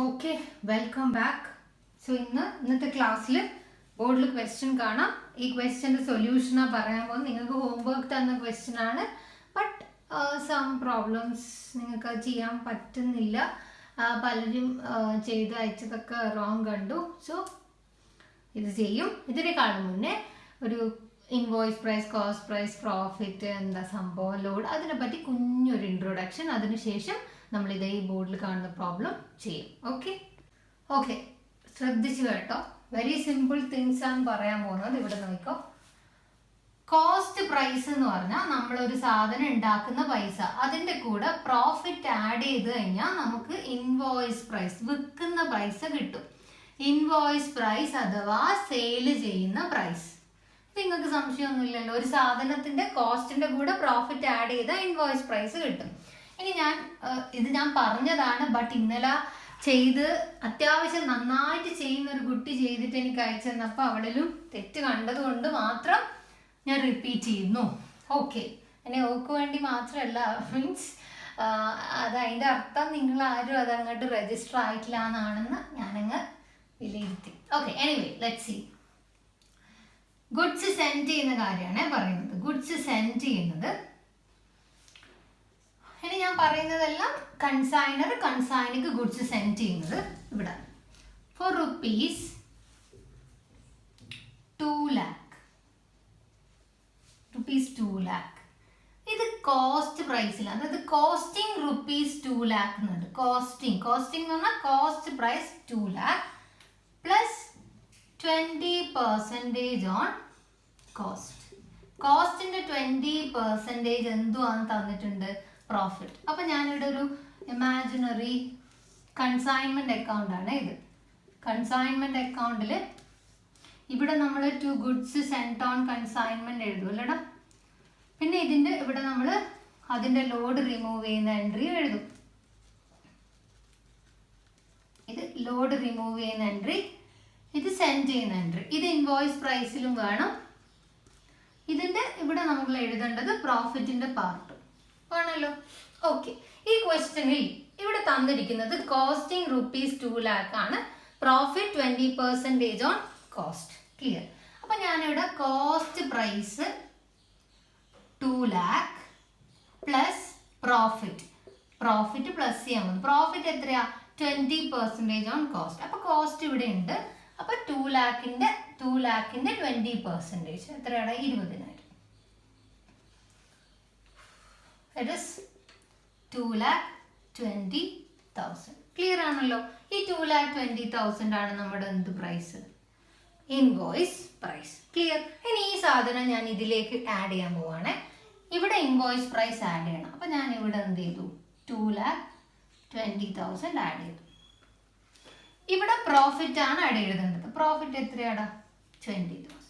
Okay, welcome back. So ഇന്നത്തെ ക്ലാസ്സിൽ ബോർഡിൽ ക്വസ്റ്റ്യൻ കാണാം. ഈ ക്വസ്റ്റ്യൻ്റെ സൊല്യൂഷനാ പറയാൻ പോകുന്നത്. നിങ്ങൾക്ക് ഹോംവർക്ക് തന്ന ക്വസ്റ്റ്യൻ ആണ്. ബട്ട് സം പ്രോബ്ലംസ് നിങ്ങൾക്ക് ചെയ്യാൻ പറ്റുന്നില്ല. പലരും ചെയ്ത് അയച്ചതൊക്കെ റോങ് കണ്ടു. സോ ഇത് ചെയ്യും. ഇതിനേക്കാളും മുന്നേ ഒരു invoice price, cost price, profit, എന്താ സംഭവം, ലോഡ്, അതിനെപ്പറ്റി കുഞ്ഞൊരു ഇൻട്രൊഡക്ഷൻ. അതിനുശേഷം നമ്മളിത് ഈ ബോർഡിൽ കാണുന്ന പ്രോബ്ലം ചെയ്യും. ഓക്കെ ശ്രദ്ധിച്ചു കേട്ടോ. വെരി സിമ്പിൾ തിങ്സ് ആണ് പറയാൻ പോകുന്നത്. ഇവിടെ നോക്കിക്കോ. കോസ്റ്റ് പ്രൈസ് എന്ന് പറഞ്ഞാൽ നമ്മളൊരു സാധനം ഉണ്ടാക്കുന്ന പൈസ, അതിൻ്റെ കൂടെ പ്രോഫിറ്റ് ആഡ് ചെയ്ത് കഴിഞ്ഞാൽ നമുക്ക് ഇൻവോയ്സ് പ്രൈസ്, വിൽക്കുന്ന പൈസ കിട്ടും. ഇൻവോയ്സ് പ്രൈസ് അഥവാ സെയിൽ ചെയ്യുന്ന പ്രൈസ്. നിങ്ങൾക്ക് സംശയമൊന്നുമില്ലല്ലോ. ഒരു സാധനത്തിന്റെ കോസ്റ്റിന്റെ കൂടെ പ്രോഫിറ്റ് ആഡ് ചെയ്താൽ ഇൻവോയ്സ് പ്രൈസ് കിട്ടും. ഇനി ഇത് ഞാൻ പറഞ്ഞതാണ്. ബട്ട് ഇന്നലെ ചെയ്ത് അത്യാവശ്യം നന്നായിട്ട് ചെയ്യുന്ന ഒരു കുട്ടി ചെയ്തിട്ട് എനിക്ക് അയച്ചു തന്നപ്പോൾ അവളിലും തെറ്റ് കണ്ടതുകൊണ്ട് മാത്രം ഞാൻ റിപ്പീറ്റ് ചെയ്യുന്നു. ഓക്കെ, എന്നെ ഓക്ക് വേണ്ടി മാത്രമല്ല, മീൻസ് അത് അതിൻ്റെ അർത്ഥം നിങ്ങൾ ആരും അതങ്ങോട്ട് രജിസ്റ്റർ ആയിട്ടില്ല എന്നാണെന്ന് ഞാനങ്ങ് വിലയിരുത്തി. Okay, anyway let's see. Goods send ചെയ്യുന്ന കാര്യമാണ് പറയുന്നത്. ഗുഡ്സ് സെൻഡ് ചെയ്യുന്നത്, ഇനി ഞാൻ പറയുന്നതെല്ലാം കൺസൈനിക്ക് ഗുഡ്സ് സെൻഡ് ചെയ്യുന്നത് ഇവിടെ ഫോർ റുപ്പീസ് 2 lakh. ഇത് കോസ്റ്റ് പ്രൈസിലാണ്. അതായത് കോസ്റ്റിംഗ് റുപ്പീസ് 2 lakh എന്നുണ്ട്. കോസ്റ്റിംഗ് എന്ന് പറഞ്ഞാൽ cost price 2 lakh plus 20% on cost. കോസ്റ്റിന്റെ 20% എന്തുവാണ് തന്നിട്ടുണ്ട്? പ്രോഫിറ്റ്. അപ്പൊ ഞാനിവിടെ ഒരു ഇമാജിനറി കൺസൈൻമെന്റ് അക്കൗണ്ട് ആണ് ഇത്. കൺസൈൻമെന്റ് അക്കൗണ്ടിൽ ഇവിടെ നമ്മൾ to goods sent on consignment എഴുതും അല്ലടാ. പിന്നെ ഇതിന്റെ ഇവിടെ നമ്മൾ അതിന്റെ ലോഡ് റിമൂവ് ചെയ്യുന്ന എൻട്രി എഴുതും. ഇത് ലോഡ് റിമൂവ് ചെയ്യുന്ന എൻട്രി, ഇത് സെൻഡ് ചെയ്യുന്ന എൻട്രി. ഇത് ഇൻവോയ്സ് പ്രൈസിലും വേണം. ഇതിന്റെ ഇവിടെ നമ്മൾ എഴുതേണ്ടത് പ്രോഫിറ്റിന്റെ പാർട്ട് ആണല്ലോ. ഓക്കെ, ഈ ക്വസ്റ്റ്യനിൽ ഇവിടെ തന്നിരിക്കുന്നത് കോസ്റ്റിംഗ് റുപ്പീസ് 2 lakh ആണ്. Profit 20% on cost. ക്ലിയർ? അപ്പൊ ഞാനിവിടെ cost price 2 lakh plus profit plus ചെയ്യാൻ പോകുന്നു. പ്രോഫിറ്റ് എത്രയാ? 20% ഓൺ കോസ്റ്റ്. അപ്പൊ കോസ്റ്റ് ഇവിടെ ഉണ്ട്. അപ്പൊ 2 lakhന്റെ 20% എത്രയാണ്? 20,000. It is 2,20,000. ക്ലിയർ ആണല്ലോ. ഈ 2,20,000 ആണ് നമ്മുടെ എന്ത് പ്രൈസ്? Invoice price. ക്ലിയർ? ഇനി ഈ സാധനം ഞാൻ ഇതിലേക്ക് ആഡ് ചെയ്യാൻ പോവാണ്. ഇവിടെ ഇൻവോയ്സ് പ്രൈസ് ആഡ് ചെയ്യണം. അപ്പൊ ഞാൻ ഇവിടെ എന്ത് ചെയ്തു? 2,20,000 ആഡ് ചെയ്തു. ഇവിടെ പ്രോഫിറ്റ് ആണ് ആഡ് എഴുതേണ്ടത്. പ്രോഫിറ്റ് എത്രയാടാ? 20,000.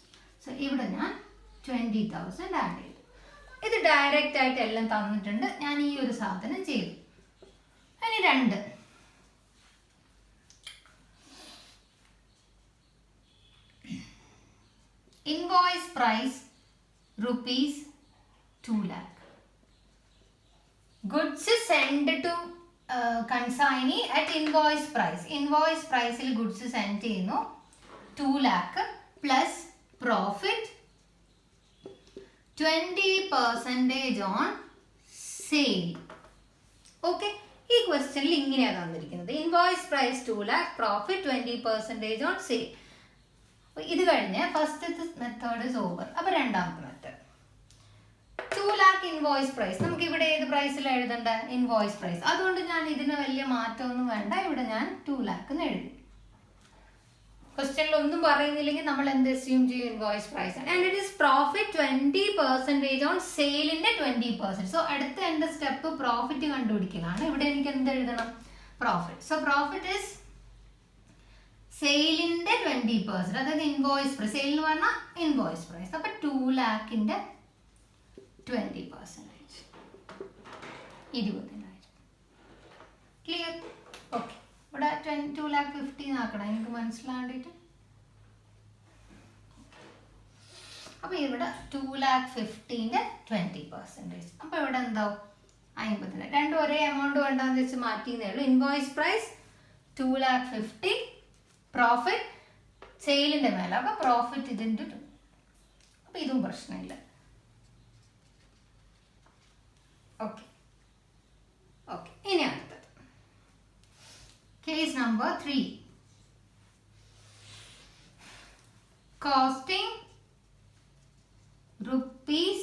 സോ ഇവിടെ ഞാൻ 20,000 ആഡ് ചെയ്തു. ഇത് ഡയറക്റ്റ് ആയിട്ട് എല്ലാം തന്നിട്ടുണ്ട്. ഞാൻ ഈ ഒരു സാധനം ചെയ്തു. ഇനി 2, invoice price rupees 2 lakh. Goods send to consignee at invoice price. Invoice പ്രൈസിൽ ഗുഡ്സ് സെൻഡ് ചെയ്യുന്നു 2 lakh plus profit 20% on sale. Okay, ഈ ക്വസ്റ്റ്യനിൽ ഇങ്ങനെയാണ് തന്നിരിക്കുന്നത്. Invoice price 2 lakh, profit 20% on sale. ഇത് കഴിഞ്ഞ് ഫസ്റ്റത്തെ മെത്തേഡ് ഇസ് ഓവർ. അപ്പൊ രണ്ടാമത്തെ മെത്തേഡ് 2 lakh ഇൻവോയ്സ് പ്രൈസ്. നമുക്ക് ഇവിടെ ഏത് പ്രൈസിൽ എഴുതണ്ട? Invoice price. അതുകൊണ്ട് ഞാൻ ഇതിന് വലിയ മാറ്റമൊന്നും വേണ്ട. ഇവിടെ ഞാൻ 2 lakh എന്ന് എഴുതി. ക്വസ്റ്റ്യനിൽ ഒന്നും പറയുന്നില്ലെങ്കിൽ നമ്മൾ എന്ത് അസ്യൂം ചെയ്യും? ഇൻവോയ്സ് പ്രൈസ് ആണ്. And it is profit 20% on സെയിലിന്റെ 20%. സോ അടുത്ത എന്റെ സ്റ്റെപ്പ് പ്രോഫിറ്റ് കണ്ടുപിടിക്കലാണ്. ഇവിടെ എനിക്ക് എന്ത് എഴുതണം? പ്രോഫിറ്റ്. സോ പ്രോഫിറ്റ് ഈസ് സെയിലിന്റെ 20%, അതായത് ഇൻവോയ്സ് പ്രൈസ്. സെയിൽ എന്ന് പറഞ്ഞാൽ ഇൻവോയ്സ് പ്രൈസ്. അപ്പൊ 2 lakhന്റെ 20%, 20,000. ക്ലിയർ? ഓക്കെ, ഇവിടെ 2,50,000 ആക്കണം എനിക്ക് മനസ്സിലാണ്ടിട്ട്. അപ്പൊ ഇവിടെ 2,50,000ന്റെ 20%. അപ്പൊ ഇവിടെ എന്താവും? 50,000. രണ്ടും ഒരേ എമൗണ്ട് വേണ്ടെന്ന് വെച്ച് മാറ്റിയെന്നേ ഉള്ളൂ. ഇൻവോയ്സ് പ്രൈസ് 2,50,000 പ്രോഫിറ്റ് സെയിലിൻ്റെ മേലെ. അപ്പോൾ പ്രോഫിറ്റ് ഇതിൻ്റെ 2. അപ്പോൾ ഇതും പ്രശ്നമില്ല. Okay okay. ഇനി അടുത്തത് case number 3. Costing rupees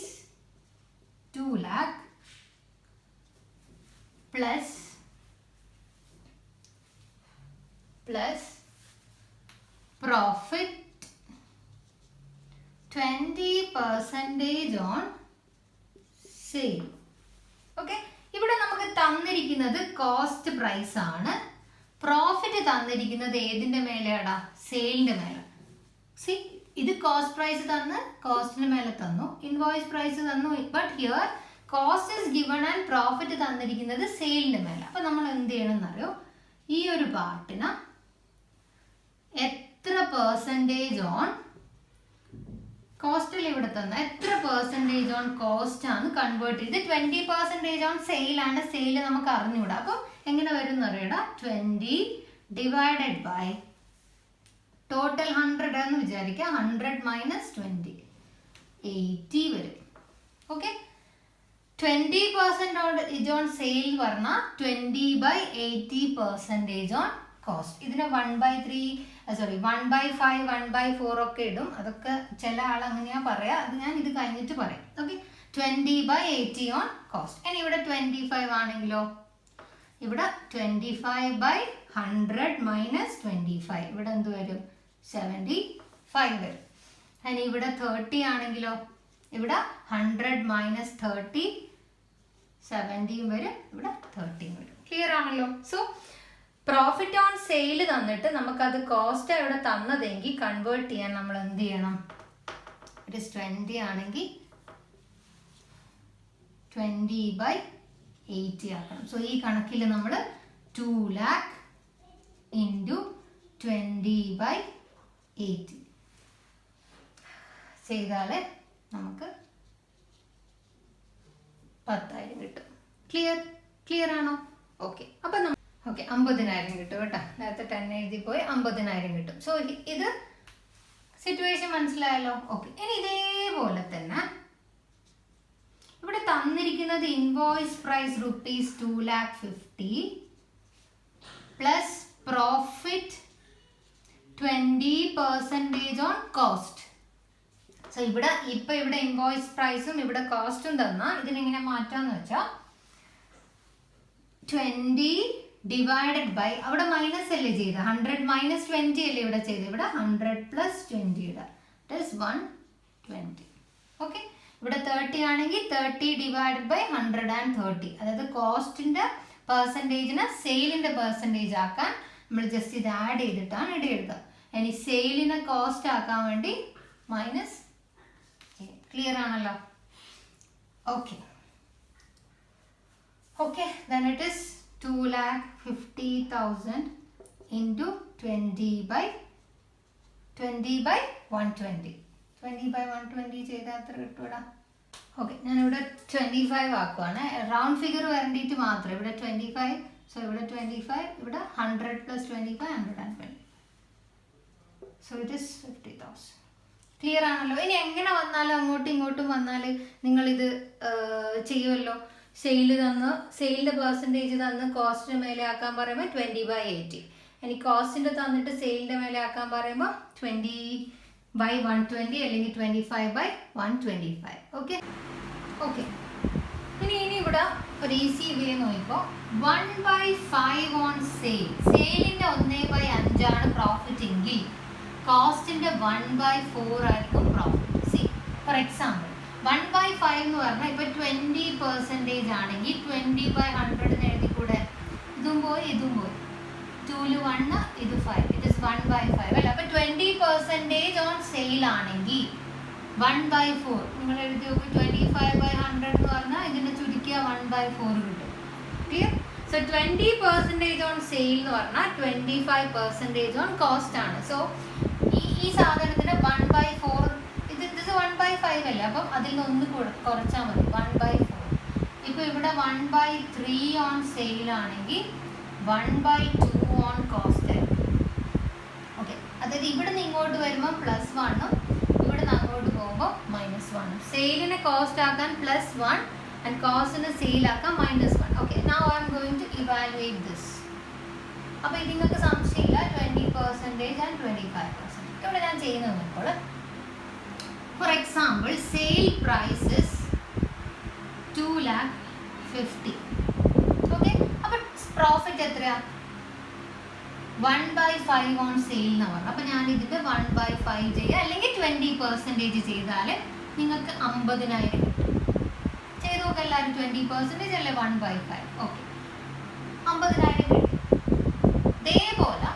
2 lakh plus profit 20% on sale. Okay, ഇവിടെ നമുക്ക് തന്നിരിക്കുന്നത് കോസ്റ്റ് പ്രൈസ് ആണ്. പ്രോഫിറ്റ് തന്നിരിക്കുന്നത് ഏതിൻ്റെ മേലെയാടാ? സെയിലിൻ്റെ മേലെ. സി, ഇത് കോസ്റ്റ് പ്രൈസ് തന്ന് കോസ്റ്റിന് മേലെ തന്നു, ഇൻവോയ്സ് പ്രൈസ് തന്നു. But here cost is given and profit തന്നിരിക്കുന്നത് സെയിലിൻ്റെ മേലെ. അപ്പം നമ്മൾ എന്ത് ചെയ്യണമെന്നറിയോ? ഈ ഒരു പാർട്ടിന് എത്ര പെർസെൻറ്റേജ് ഓൺ കോസ്റ്റിൽ ഇവിടെ തന്ന എത്ര പെർസെൻറ്റേജ് ഓൺ കോസ്റ്റ് ആണ് കൺവേർട്ട് ചെയ്ത് 20% ഓൺ സെയിലാണ്. സെയിൽ നമുക്ക് അറിഞ്ഞുകൂടാ. അപ്പം എങ്ങനെ വരും എന്ന് അറിയടാ? 20 ഡിവൈഡഡ് ബൈ ടോട്ടൽ 100 എന്ന് വിചാരിക്കുക. 100 മൈനസ് 20 80 വരും. ഓക്കെ, 20% ഓൺ സെയിൽ പറഞ്ഞാൽ 20/80% ഓൺ കോസ്റ്റ്. ഇതിന് 1/3 1/5 1/4 ഒക്കെ ഇടും. അതൊക്കെ ചില ആൾ അങ്ങനെയാ പറയാ. അത് ഞാൻ ഇത് കഴിഞ്ഞിട്ട് പറയാം. Okay, 20/80 on cost. ഇനി ഇവിടെ 25 ആണെങ്കിലോ? ഇവിടെ 25/100 മൈനസ് 25 ഇവിടെ എന്ത് വരും? 75 വരും. ഇനി ഇവിടെ 30 ആണെങ്കിലോ? ഇവിടെ 100 മൈനസ് 30 70 വരും. ഇവിടെ 13 വരും. ക്ലിയർ ആണല്ലോ? സോ പ്രോഫിറ്റ് ഓൺ സെയിൽ തന്നിട്ട് നമുക്കത് കോസ്റ്റ് ഇവിടെ തന്നതെങ്കിൽ കൺവേർട്ട് ചെയ്യാൻ നമ്മൾ എന്ത് ചെയ്യണം? ഇറ്റ് ഇസ് 20 ആണെങ്കിൽ 20/80 ആക്കണം. സോ ഈ കണക്കിൽ നമ്മൾ 2 lakh ഇൻറ്റു 20/80 ചെയ്താൽ നമുക്ക് 10,000 കിട്ടും. ക്ലിയർ ആണോ? ഓക്കെ, അപ്പം ഓക്കെ 50,000 കിട്ടും കേട്ടോ. നേരത്തെ 10 എഴുതി പോയി 50,000 കിട്ടും. സോ ഇത് സിറ്റുവേഷൻ മനസ്സിലായല്ലോ? ഓക്കെ, ഇനി ഇതേപോലെ തന്നെ ഇവിടെ തന്നിരിക്കുന്നത് invoice price rupees 2,50,000 plus profit 20% on cost. So ഇവിടെ ഇവിടെ ഇൻവോയ്സ് പ്രൈസും ഇവിടെ കോസ്റ്റും തന്നാൽ ഇതിനെങ്ങനെ മാറ്റാന്ന് വെച്ചാൽ 20 ഡിവൈഡഡ് ബൈ അവിടെ മൈനസ് അല്ലേ ചെയ്ത് 100 മൈനസ് 20 അല്ലേ ഇവിടെ ചെയ്ത്. ഇവിടെ 100 പ്ലസ് 20 ഇടാം. That is 120. ഓക്കെ, ഇവിടെ 30 ആണെങ്കിൽ 30 ഡിവൈഡഡ് ബൈ 130. അതായത് കോസ്റ്റിന്റെ പെർസെൻറ്റേജിനെ സെയിലിന്റെ പെർസെൻറ്റേജ് ആക്കാൻ നമ്മൾ ജസ്റ്റ് ഇത് ആഡ് ചെയ്തിട്ടാണ് ഇവിടെ എഴുതുക. ഇനി സെയിലിനെ കോസ്റ്റ് ആക്കാൻ വേണ്ടി മൈനസ്. ക്ലിയർ ആണല്ലോ? Okay okay, then it is 2,50,000 into 20/120. 20/120 ചെയ്താൽ എത്ര കിട്ടൂടാ? ഓക്കെ, ഞാനിവിടെ 25 ആക്കുവാണ്. റൗണ്ട് ഫിഗർ വരേണ്ടിയിട്ട് മാത്രം. ഇവിടെ 25, സോ ഇവിടെ 25, ഇവിടെ 100 plus 25 120. So it is 50,000. Clear ആണല്ലോ? ഇനി എങ്ങനെ വന്നാലും അങ്ങോട്ടും ഇങ്ങോട്ടും വന്നാൽ നിങ്ങളിത് ചെയ്യുമല്ലോ. സെയിൽ തന്ന് സെയിലിൻ്റെ പെർസെൻറ്റേജ് തന്ന് കോസ്റ്റിന് മേലെ ആക്കാൻ പറയുമ്പോൾ 20/80. ഇനി കോസ്റ്റിൻ്റെ തന്നിട്ട് സെയിലിൻ്റെ മേലെ ആക്കാൻ പറയുമ്പോൾ 20/120 അല്ലെങ്കിൽ 25/125. ഓക്കെ ഓക്കെ, ഇനി ഇവിടെ ഒരു ഈസി വേ നോക്കിക്കോ. 1/5 ഓൺ സെയിൽ. സെയിലിൻ്റെ 1/5 ആണ് പ്രോഫിറ്റ് എങ്കിൽ കോസ്റ്റിൻ്റെ 1/4 ആയിരിക്കും പ്രോഫിറ്റ്. സി ഫോർ എക്സാമ്പിൾ 1/5 എന്ന് പറഞ്ഞാൽ ഇപ്പോൾ 20% ആണെങ്കിൽ 20/100 എഴുതിക്കൂടെ? ഇതും പോയി ഇതും പോയി. 2 1 ഇത് 5. ഇറ്റ് ഇസ് 1/5 അല്ല. അപ്പോൾ 20% ഓൺ സെയിൽ ആണെങ്കിൽ 1/4 നിങ്ങൾ എഴുതി നോക്കി. 25/100 എന്ന് പറഞ്ഞാൽ ഇതിനെ ചുരുക്കിയ 1/4 കിട്ടും. ക്ലിയർ? സോ 20% ഓൺ സെയിൽ എന്ന് പറഞ്ഞാൽ 25% ഓൺ കോസ്റ്റ് ആണ്. സോ ഈ സാധനത്തിന് 1/4 ഇത് 1/5 അല്ലേ. അപ്പം അതിൽ നിന്ന് ഒന്ന് കുറച്ചാൽ മതി. 1/4. ഇപ്പോൾ ഇവിടെ 1/3 ഓൺ സെയിൽ ആണെങ്കിൽ 1/2 ഓൺ കോസ്റ്റ്. ഓക്കെ, അതായത് ഇവിടെ നിന്ന് ഇങ്ങോട്ട് വരുമ്പോൾ +1 ഇവിടെ നിന്ന് അങ്ങോട്ട് പോകുമ്പോൾ -1. സെയിലിനെ കോസ്റ്റ് ആക്കാൻ +1 ആൻഡ് കോസ്റ്റിനെ സെയിൽ ആക്കാൻ -1. Okay, now I'm going to evaluate this. അപ്പോൾ ഇത് നിങ്ങൾക്ക് സംശയമില്ല 20% ആൻഡ് 25%. ഇവിടെ ഞാൻ ചെയ്യുന്നത് ഇപ്പോൾ for example sale prices 2,50,000. Okay, അപ്പോൾ പ്രോഫിറ്റ് എത്രയാ? 1/5 ഓൺ സെയിൽ എന്ന് പറഞ്ഞു. അപ്പോൾ ഞാൻ ഇതിൻ്റെ 1/5 ചെയ്യുക, അല്ലെങ്കിൽ 20% ചെയ്താൽ നിങ്ങൾക്ക് 50,000 കിട്ടും. ചെയ്ത് നോക്കുക എല്ലാവരും. 20% അല്ലെ 1/5. ഓക്കെ, 50,000 കിട്ടി. ഇതേപോലെ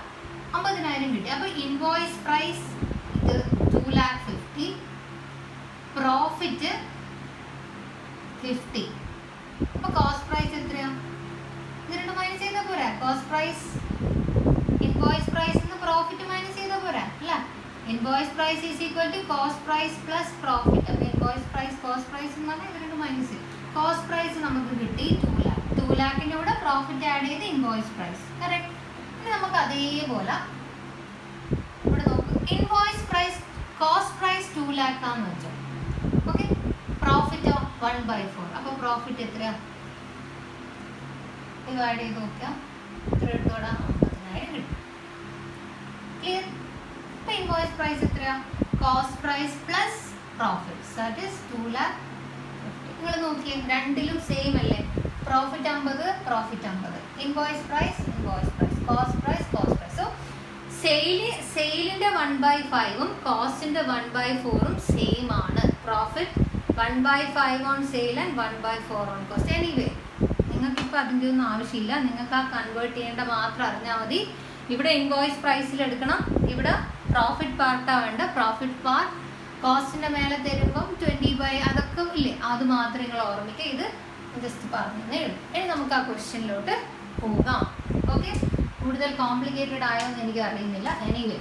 50,000 കിട്ടി. അപ്പോൾ ഇൻവോയ്സ് പ്രൈസ് ഇത് 2,50,000, പ്രോഫിറ്റ് 50. അപ്പോൾ കോസ്റ്റ് പ്രൈസ് എത്രയാ? ഇത് രണ്ടും മൈനസ് ചെയ്താൽ പോരാ? കോസ്റ്റ് പ്രൈസ് ഇൻവോയ്സ് പ്രൈസ് നിന്ന് പ്രോഫിറ്റ് മൈനസ് ചെയ്താൽ പോരാ അല്ല? Invoice price is equal to cost price plus profit. അപ്പോൾ ഇൻവോയ്സ് പ്രൈസ് കോസ്റ്റ് പ്രൈസ് എന്ന് പറഞ്ഞാൽ ഇത് രണ്ടും മൈനസ് ചെയ്യും. കോസ്റ്റ് പ്രൈസ് നമുക്ക് കിട്ടി 2 lakh. 2 lakhന്റെ കൂടെ പ്രോഫിറ്റ് ആഡ് ചെയ്ത് ഇൻവോയ്സ് പ്രൈസ്. കറക്റ്റ്. ഇനി നമുക്ക് അതേപോലെ ഇവിടെ നോക്ക്. Invoice price cost price 2 lakh ആണെന്ന് വെച്ചോ. ഓക്കെ, പ്രോഫിറ്റോ 1/4. അപ്പോൾ പ്രോഫിറ്റ് എത്രയാ? ഡിവൈഡ് ചെയ്ത് നോക്കാം. എത്ര എടുത്തോടാ? 50,000 കിട്ടും. ക്ലിയർ? ഇപ്പോൾ ഇൻവോയ്സ് പ്രൈസ് എത്രയാ? Cost price plus profit that is 2,50,000. നിങ്ങൾ നോക്കിയേ, രണ്ടിലും സെയിം അല്ലേ? Profit 50, profit 50. Invoice price, invoice price. Cost price, cost price. So സെയിലിൻ്റെ 1/5ഉം കോസ്റ്റിൻ്റെ 1/4ഉം സെയിം ആണ്. Profit 1/5 on sale and 1/4 on cost. Anyway നിങ്ങൾക്കിപ്പോൾ അതിൻ്റെ ഒന്നും ആവശ്യമില്ല. നിങ്ങൾക്ക് ആ കൺവേർട്ട് ചെയ്യേണ്ട മാത്രം അറിഞ്ഞാൽ മതി. ഇവിടെ ഇൻവോയ്സ് പ്രൈസിൽ എടുക്കണം, ഇവിടെ പ്രോഫിറ്റ് പാർട്ടാണ് വേണ്ട. പ്രോഫിറ്റ് പാർട്ട് കോസ്റ്റിൻ്റെ മേലെ തരുമ്പം 20/, അതൊക്കെ ഇല്ലേ, അത് മാത്രം നിങ്ങൾ ഓർമ്മിക്കുക. ഇത് ജസ്റ്റ് പറഞ്ഞേ ഉള്ളൂ. ഇനി നമുക്ക് ആ ക്വസ്റ്റ്യനിലോട്ട് പോകാം. ഓക്കെ, കൂടുതൽ കോംപ്ലിക്കേറ്റഡ് ആയോ എന്ന് എനിക്ക് അറിയുന്നില്ല. എനിവേ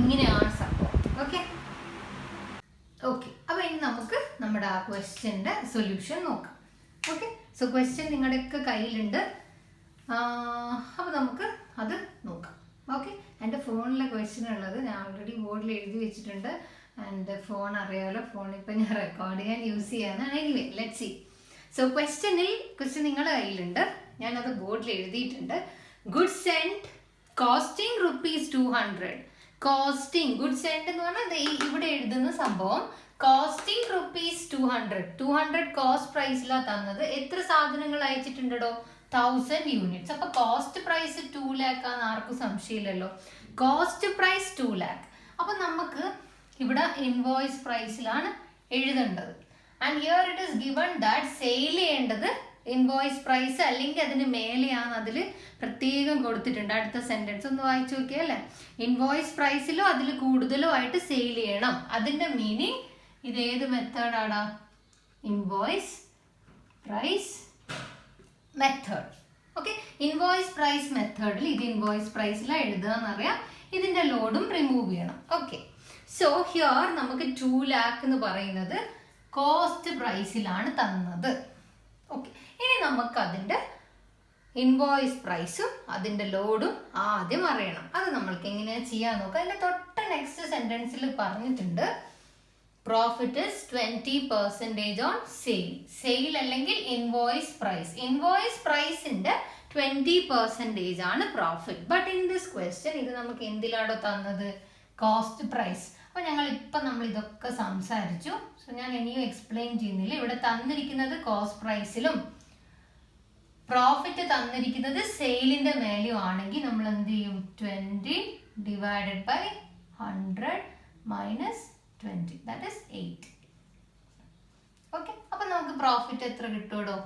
ഇങ്ങനെയാണ് സംഭവം. ഓക്കെ ഓക്കെ അപ്പോൾ ഇനി നമുക്ക് നമ്മുടെ ആ ക്വസ്റ്റ്യൻ്റെ സൊല്യൂഷൻ നോക്കാം. ഓക്കെ, സോ ക്വസ്റ്റ്യൻ നിങ്ങളുടെയൊക്കെ കയ്യിലുണ്ട്. അപ്പോൾ നമുക്ക് അത് നോക്കാം. ഓക്കെ, എൻ്റെ ഫോണിലെ ക്വസ്റ്റ്യൻ ഉള്ളത് ഞാൻ ഓൾറെഡി ബോർഡിൽ എഴുതി വെച്ചിട്ടുണ്ട്. ആൻഡ് ഫോൺ അറിയാമല്ലോ, ഫോൺ ഇപ്പം ഞാൻ റെക്കോർഡ് ചെയ്യാൻ യൂസ് ചെയ്യാനാണ്. Anyway let's see. So question നിങ്ങളുടെ കയ്യിലുണ്ട്. ഞാനത് ബോർഡിൽ എഴുതിയിട്ടുണ്ട്. Goods and costing ₹200. Costing goods and എന്ന് പറഞ്ഞാൽ ഇവിടെ എഴുതുന്ന സംഭവം കോസ്റ്റിംഗ് ₹200. 200 കോസ്റ്റ് പ്രൈസിലാണ് തന്നത്. എത്ര സാധനങ്ങൾ അയച്ചിട്ടുണ്ടോ? 1000 യൂണിറ്റ്സ്. അപ്പോൾ കോസ്റ്റ് പ്രൈസ് 2 lakh ആണ്. ആർക്കും സംശയമില്ലല്ലോ. Cost price 2 lakh. അപ്പം നമുക്ക് ഇവിടെ ഇൻവോയ്സ് പ്രൈസിലാണ് എഴുതേണ്ടത്. And here it is given that sale ചെയ്യേണ്ടത് ഇൻവോയ്സ് പ്രൈസ് അല്ലെങ്കിൽ അതിന് മേലെയാണ്. അതിൽ പ്രത്യേകം കൊടുത്തിട്ടുണ്ട്. അടുത്ത സെൻറ്റൻസ് ഒന്ന് വായിച്ചു നോക്കിയല്ലേ? ഇൻവോയ്സ് പ്രൈസിലോ അതിൽ കൂടുതലോ ആയിട്ട് സെയിൽ ചെയ്യണം. അതിൻ്റെ മീനിങ് ഇത് ഏത് മെത്തേഡാടാ? Invoice price method. Okay, invoice price മെത്തേഡിൽ ഇത് ഇൻവോയ്സ് പ്രൈസിലാണ് എഴുതുക എന്നറിയാം. ഇതിൻ്റെ ലോഡും റിമൂവ് ചെയ്യണം. ഓക്കെ, സോ ഹിയർ നമുക്ക് 2 lakh എന്ന് പറയുന്നത് കോസ്റ്റ് പ്രൈസിലാണ് തന്നത്. ഓക്കെ, ഇനി നമുക്ക് അതിൻ്റെ ഇൻവോയ്സ് പ്രൈസും അതിൻ്റെ ലോഡും ആദ്യം അറിയണം. അത് നമ്മൾക്ക് എങ്ങനെയാണ് ചെയ്യാൻ നോക്കാം. അതിൻ്റെ തൊട്ട് നെക്സ്റ്റ് സെൻറ്റൻസിൽ പറഞ്ഞിട്ടുണ്ട് profit is 20% on sale. Sale അല്ലെങ്കിൽ ഇൻവോയ്സ് പ്രൈസ്. ഇൻവോയ്സ് പ്രൈസിൻ്റെ 20% ആണ് profit. But in this question ഇത് നമുക്ക് എന്തിലാണോ തന്നത്? Cost price. അപ്പോൾ നമ്മൾ ഇതൊക്കെ സംസാരിച്ചു. സോ ഞാൻ ഇനിയും എക്സ്പ്ലെയിൻ ചെയ്യുന്നില്ല. ഇവിടെ തന്നിരിക്കുന്നത് കോസ്റ്റ് പ്രൈസിലും പ്രോഫിറ്റ് തന്നിരിക്കുന്നത് സെയിലിൻ്റെ മേലെയും ആണെങ്കിൽ നമ്മൾ എന്ത് ചെയ്യും? 20 divided by 100 minus 20 that is 8. Okay, അപ്പം നമുക്ക് പ്രോഫിറ്റ് എത്ര കിട്ടുമോ?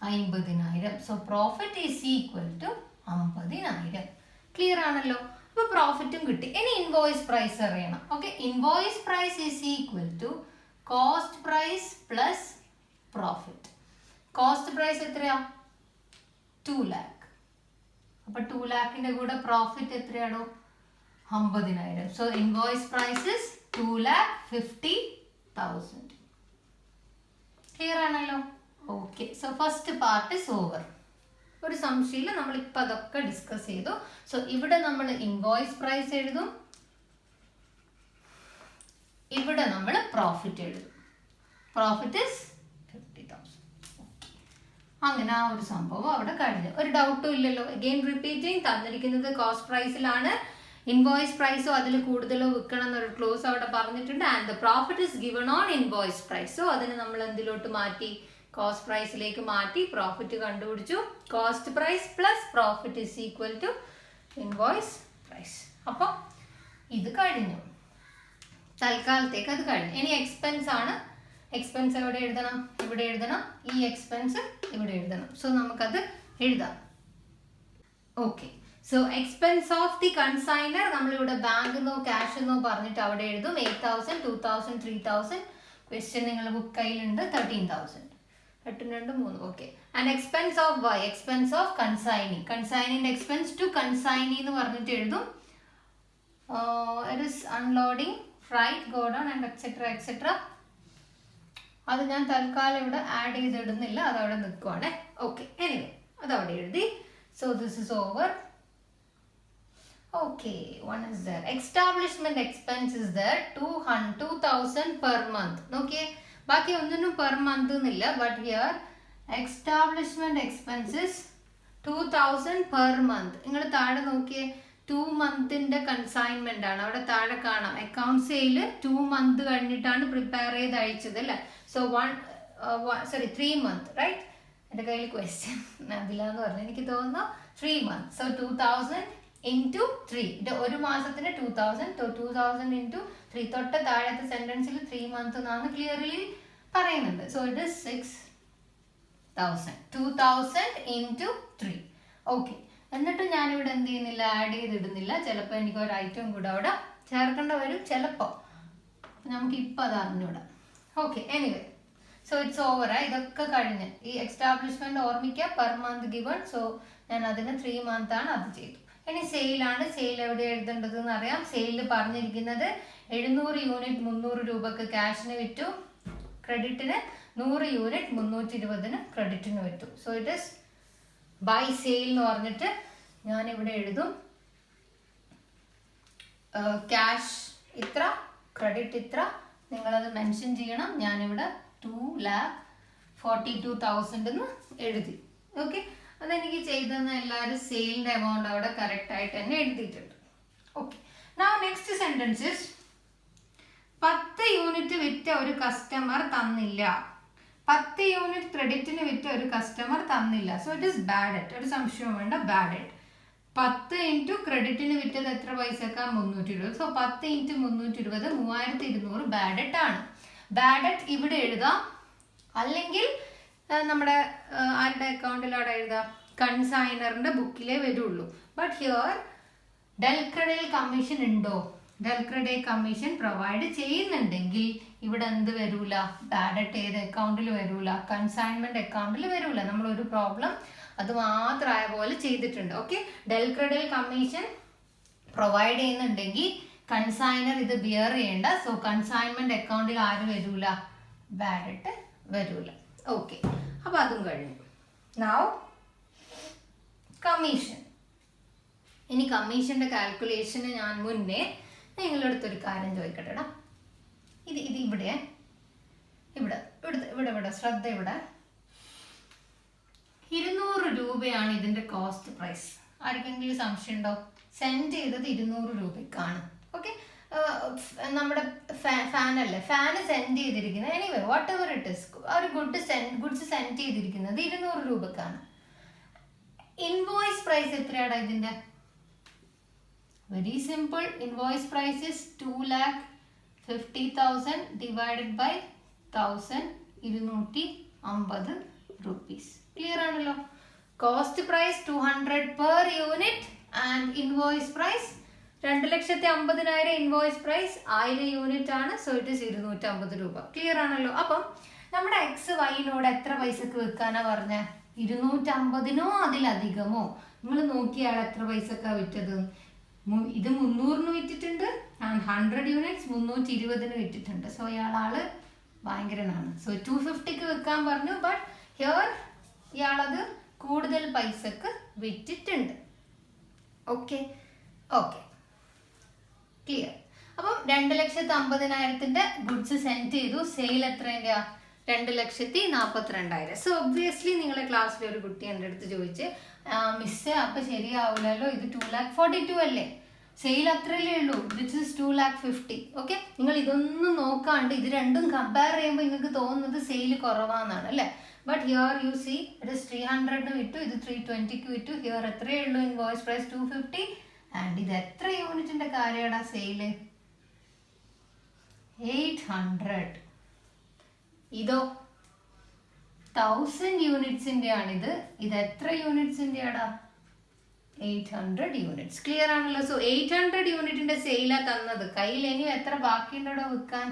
50,000. So profit is equal to 50,000. Clear ആണല്ലോ? അപ്പോൾ പ്രോഫിറ്റും കിട്ടി. ഇനി ഇൻവോയ്സ് പ്രൈസ് അറിയണം. Okay, invoice price is equal to cost price plus profit. Cost price എത്രയാ? 2 lakh. അപ്പോൾ 2 lakhന്റെ കൂടെ പ്രോഫിറ്റ് എത്രയാണോ? 50,000. So invoice price is 2,50,000. Clear ആണല്ലോ? Okay, so first part is over. ഒരു സംശയമില്ല, നമ്മളിപ്പോൾ അതൊക്കെ ഡിസ്കസ് ചെയ്തു. സോ ഇവിടെ നമ്മൾ ഇൻവോയ്സ് പ്രൈസ് എഴുതും, ഇവിടെ നമ്മൾ പ്രോഫിറ്റ് എഴുതും. Profit is 50,000. അങ്ങനെ ആ ഒരു സംഭവം അവിടെ കഴിഞ്ഞു. ഒരു ഡൗട്ടും ഇല്ലല്ലോ. അഗെയിൻ റിപ്പീറ്റിംഗ്, തന്നിരിക്കുന്നത് കോസ്റ്റ് പ്രൈസിലാണ്. ഇൻവോയ്സ് പ്രൈസോ അതിൽ കൂടുതലോ വിൽക്കണം എന്നൊരു ക്ലോസ് അവിടെ പറഞ്ഞിട്ടുണ്ട്. And the profit is given on invoice price. So അതിന് നമ്മൾ എന്തിലോട്ട് മാറ്റി? കോസ്റ്റ് പ്രൈസിലേക്ക് മാറ്റി പ്രോഫിറ്റ് കണ്ടുപിടിച്ചു. Cost price plus profit is equal to invoice price. അപ്പം ഇത് കഴിഞ്ഞു, തൽക്കാലത്തേക്ക് അത് കഴിഞ്ഞു. ഇനി എക്സ്പെൻസ് ആണ്. എക്സ്പെൻസ് എവിടെ എഴുതണം? ഇവിടെ എഴുതണം. ഈ എക്സ്പെൻസ് ഇവിടെ എഴുതണം. സോ നമുക്കത് എഴുതാം. Okay, so expense of the consignor നമ്മളിവിടെ ബാങ്ക് എന്നോ ക്യാഷ് എന്നോ പറഞ്ഞിട്ട് അവിടെ എഴുതും. 8,000, 2,000, 3,000. ക്വസ്റ്റ്യൻ നിങ്ങളുടെ ബുക്ക് കയ്യിലുണ്ട്. 13,000. 8 2 3. Okay. And expense of why? Expense of consignee. കൺസൈനിന്റെ എക്സ്പെൻസ് ടു കൺസൈനി എന്ന് പറഞ്ഞിട്ട് എഴുതും. It is unloading, freight, godown and etcetera etcetera. അത് ഞാൻ തൽക്കാലം ഇവിടെ ആഡ് ചെയ്തിടുന്നില്ല, അതവിടെ നിൽക്കുവാണ്. ഓക്കെ, എനിവേ അതവിടെ എഴുതി. So this is over. Okay, one is there. Establishment expense is there. 2,000 per month. നോക്കിയേ, ബാക്കി ഒന്നിനും പെർ മന്ത് എന്നില്ല. But here establishment expenses 2,000 per month. നിങ്ങൾ താഴെ നോക്കിയേ, 2 മന്തിന്റെ കൺസൈൻമെന്റ് ആണ് അവിടെ താഴെ കാണാം. അക്കൗണ്ട് സെയിൽ 2 മന്ത് കഴിഞ്ഞിട്ടാണ് പ്രിപ്പയർ ചെയ്ത് അയച്ചത് അല്ലേ. So 3 month, right? എൻ്റെ കയ്യിൽ ക്വസ്റ്റ്യൻ അതിലാന്ന് പറഞ്ഞു, എനിക്ക് തോന്നുന്നു 3 months. So 2,000 into 3. ഇത് ഒരു മാസത്തിന് 2,000. 2,000 into 3. തൊട്ട് താഴത്തെ സെന്റൻസിൽ 3 months എന്നാണ് ക്ലിയർലി പറയുന്നുണ്ട്. So it is 6,000. 2,000 into 3. Okay, എന്നിട്ട് ഞാനിവിടെ എന്ത് ചെയ്യുന്നില്ല, ആഡ് ചെയ്തിടുന്നില്ല. ചിലപ്പോൾ എനിക്ക് ഒരു ഐറ്റം കൂടെ അവിടെ ചേർക്കേണ്ട വരും ചിലപ്പോൾ. നമുക്ക് ഇപ്പം അത് അറിഞ്ഞൂടാ. Okay, anyway so it's over. ഇതൊക്കെ കഴിഞ്ഞ് ഈ എക്സ്റ്റാബ്ലിഷ്മെന്റ് ഓർമ്മിക്കുക, പെർ മന്ത് ഗിവൺ. സോ ഞാൻ അതിന് 3 months ആണ് അത് ചെയ്തു. ഇനി സെയിലാണ്. സെയിൽ എവിടെ എഴുതേണ്ടത് എന്ന് അറിയാം. സെയിലിൽ പറഞ്ഞിരിക്കുന്നത് 700 യൂണിറ്റ് 300 രൂപക്ക് ക്യാഷിന് വിറ്റു, ക്രെഡിറ്റിന് 100 യൂണിറ്റ് 320 ക്രെഡിറ്റിന് വിറ്റു. So it is by sale എന്ന് പറഞ്ഞിട്ട് ഞാനിവിടെ എഴുതും. ക്യാഷ് ഇത്ര, ക്രെഡിറ്റ് ഇത്ര, നിങ്ങളത് മെൻഷൻ ചെയ്യണം. ഞാനിവിടെ 2,42,000 എന്ന് എഴുതി. ഓക്കെ, അതെനിക്ക് ചെയ്തെന്ന് എല്ലാവരും സെയിലിൻ്റെ എമൗണ്ട് അവിടെ കറക്റ്റ് ആയിട്ട് തന്നെ എഴുതിയിട്ടുണ്ട്. Okay, now next sentences. 10 unit വിറ്റ ഒരു കസ്റ്റമർ തന്നില്ല. 10 യൂണിറ്റ് ക്രെഡിറ്റിന് വിറ്റ ഒരു കസ്റ്റമർ തന്നില്ല. So it is bad debt. ഒരു സംശയവും വേണ്ട, ബാഡ് ഡെറ്റ്. 10 ഇൻറ്റു ക്രെഡിറ്റിന് വിറ്റത് എത്ര പൈസക്കാ? 320. സോ 10 ഇൻറ്റു 320 3,200 ബാഡ് ഡെറ്റ് ആണ്. ബാഡ് ഡെറ്റ് ഇവിടെ എഴുതാം, അല്ലെങ്കിൽ നമ്മുടെ ആരുടെ അക്കൗണ്ടിലാണ് എഴുതാം? കൺസൈനറിന്റെ ബുക്കിലേ വരുള്ളൂ. ബട്ട് ഹിയർ ഡെൽക്രെഡേൽ കമ്മീഷൻ ഉണ്ടോ? ഡെൽക്രെഡേ കമ്മീഷൻ പ്രൊവൈഡ് ചെയ്യുന്നുണ്ടെങ്കിൽ ഇവിടെ എന്ത് വരൂല? ബാഡ് ഡെറ്റ് ഏത് അക്കൗണ്ടിൽ വരൂല? കൺസൈൻമെന്റ് അക്കൗണ്ടിൽ വരൂല. നമ്മളൊരു പ്രോബ്ലം അത് മാത്രമായ പോലെ ചെയ്തിട്ടുണ്ട്. ഓക്കെ, ഡെൽക്രെഡേൽ കമ്മീഷൻ പ്രൊവൈഡ് ചെയ്യുന്നുണ്ടെങ്കിൽ കൺസൈനർ ഇത് ബിയർ ചെയ്യേണ്ട. സോ കൺസൈൻമെന്റ് അക്കൗണ്ടിൽ ആര് വരൂല? ബാഡ് ഡെറ്റ് വരൂല. ഓക്കെ, അപ്പൊ അതും കഴിഞ്ഞു. Now commission. ഇനി കമ്മീഷന്റെ കാൽക്കുലേഷന് ഞാൻ മുന്നേ നിങ്ങളുടെ അടുത്തൊരു കാര്യം ചോദിക്കട്ടെടാ. ഇത് ഇവിടെ ഇവിടെ ഇവിടെ ഇവിടെ ഇവിടെ ശ്രദ്ധ. ഇവിടെ 200 രൂപയാണ് ഇതിന്റെ കോസ്റ്റ് പ്രൈസ്. ആർക്കെങ്കിലും സംശയം ഉണ്ടോ? സെൻഡ് ചെയ്തത് 200 രൂപയ്ക്കാണ്. ഓക്കെ, നമ്മുടെ ഫാൻ അല്ലേ, ഫാന് സെൻഡ് ചെയ്തിരിക്കുന്നത് anyway whatever it is, ഒരു ഗുഡ്സ് സെൻഡ് ചെയ്തിരിക്കുന്നത് 200 രൂപക്കാണ്. ഇൻവോയ്സ് പ്രൈസ് എത്രയാണ് ഇതിന്റെ? Very simple. Invoice price is 2,50,000 divided by 1,000, 250 rupees. Clear ആണല്ലോ. Cost price 200 per unit and invoice price 2,50,000 invoice price 1000 unit ആണ്. സോ ഇറ്റ് ഇസ് 250 രൂപ. Clear ആണല്ലോ. അപ്പം നമ്മുടെ എക്സ് വൈനോട് എത്ര പൈസക്ക് വിൽക്കാനാ പറഞ്ഞ? 250-നോ അതിലധികമോ? നിങ്ങൾ നോക്കിയാൽ എത്ര പൈസക്കാ വിറ്റത്? ഇത് 300-ന് വിറ്റിട്ടുണ്ട് ആൻഡ് 100 യൂണിറ്റ്സ് 320-ന് വിറ്റിട്ടുണ്ട്. സോ ഇയാളാള് ഭയങ്കരനാണ്. സോ 250-ക്ക് വിൽക്കാൻ പറഞ്ഞു. ബട്ട് ഹിയർ ഇയാളത് കൂടുതൽ പൈസക്ക് വിറ്റിട്ടുണ്ട്. Okay okay clear. അപ്പം 2,50,000 ഗുഡ്സ് സെൻഡ് ചെയ്തു. സെയിൽ എത്രയാ? 2,42,000. സോ ഒബ്വിയസ്ലി നിങ്ങളുടെ ക്ലാസ്സിലെ ഒരു കുട്ടി എൻ്റെ അടുത്ത് ചോദിച്ച്, മിസ്സേ അപ്പം ശരിയാവില്ലല്ലോ, ഇത് 2,42,000 അല്ലേ, സെയിൽ അത്രയല്ലേ ഉള്ളൂ, ദിസ് ഇസ് 2,50,000. ഓക്കെ, നിങ്ങൾ ഇതൊന്നും നോക്കാണ്ട് ഇത് രണ്ടും കമ്പയർ ചെയ്യുമ്പോൾ നിങ്ങൾക്ക് തോന്നുന്നത് സെയിൽ കുറവാന്നാണ് അല്ലേ. But here you see it is 300 വിറ്റു, ഇത് 320 വിറ്റു. ഹിയർ എത്രയേ ഉള്ളൂ ഇൻവോയ്സ് പ്രൈസ് 250. ആൻഡ് ഇത് എത്ര യൂണിറ്റിന്റെ കാര്യമാണ് സെയില്? 800. ഇതോ 1000 യൂണിറ്റ്സിന്റെ ആണിത്. ഇത് എത്ര യൂണിറ്റ്സിന്റെ ആടാ? 800 യൂണിറ്റ്സ്. ക്ലിയർ ആണല്ലോ. സോ 800 യൂണിറ്റിന്റെ സെയിലാ തന്നത്. കയ്യിൽ ഇനിയും എത്ര ബാക്കിയുണ്ടോ വിൽക്കാൻ?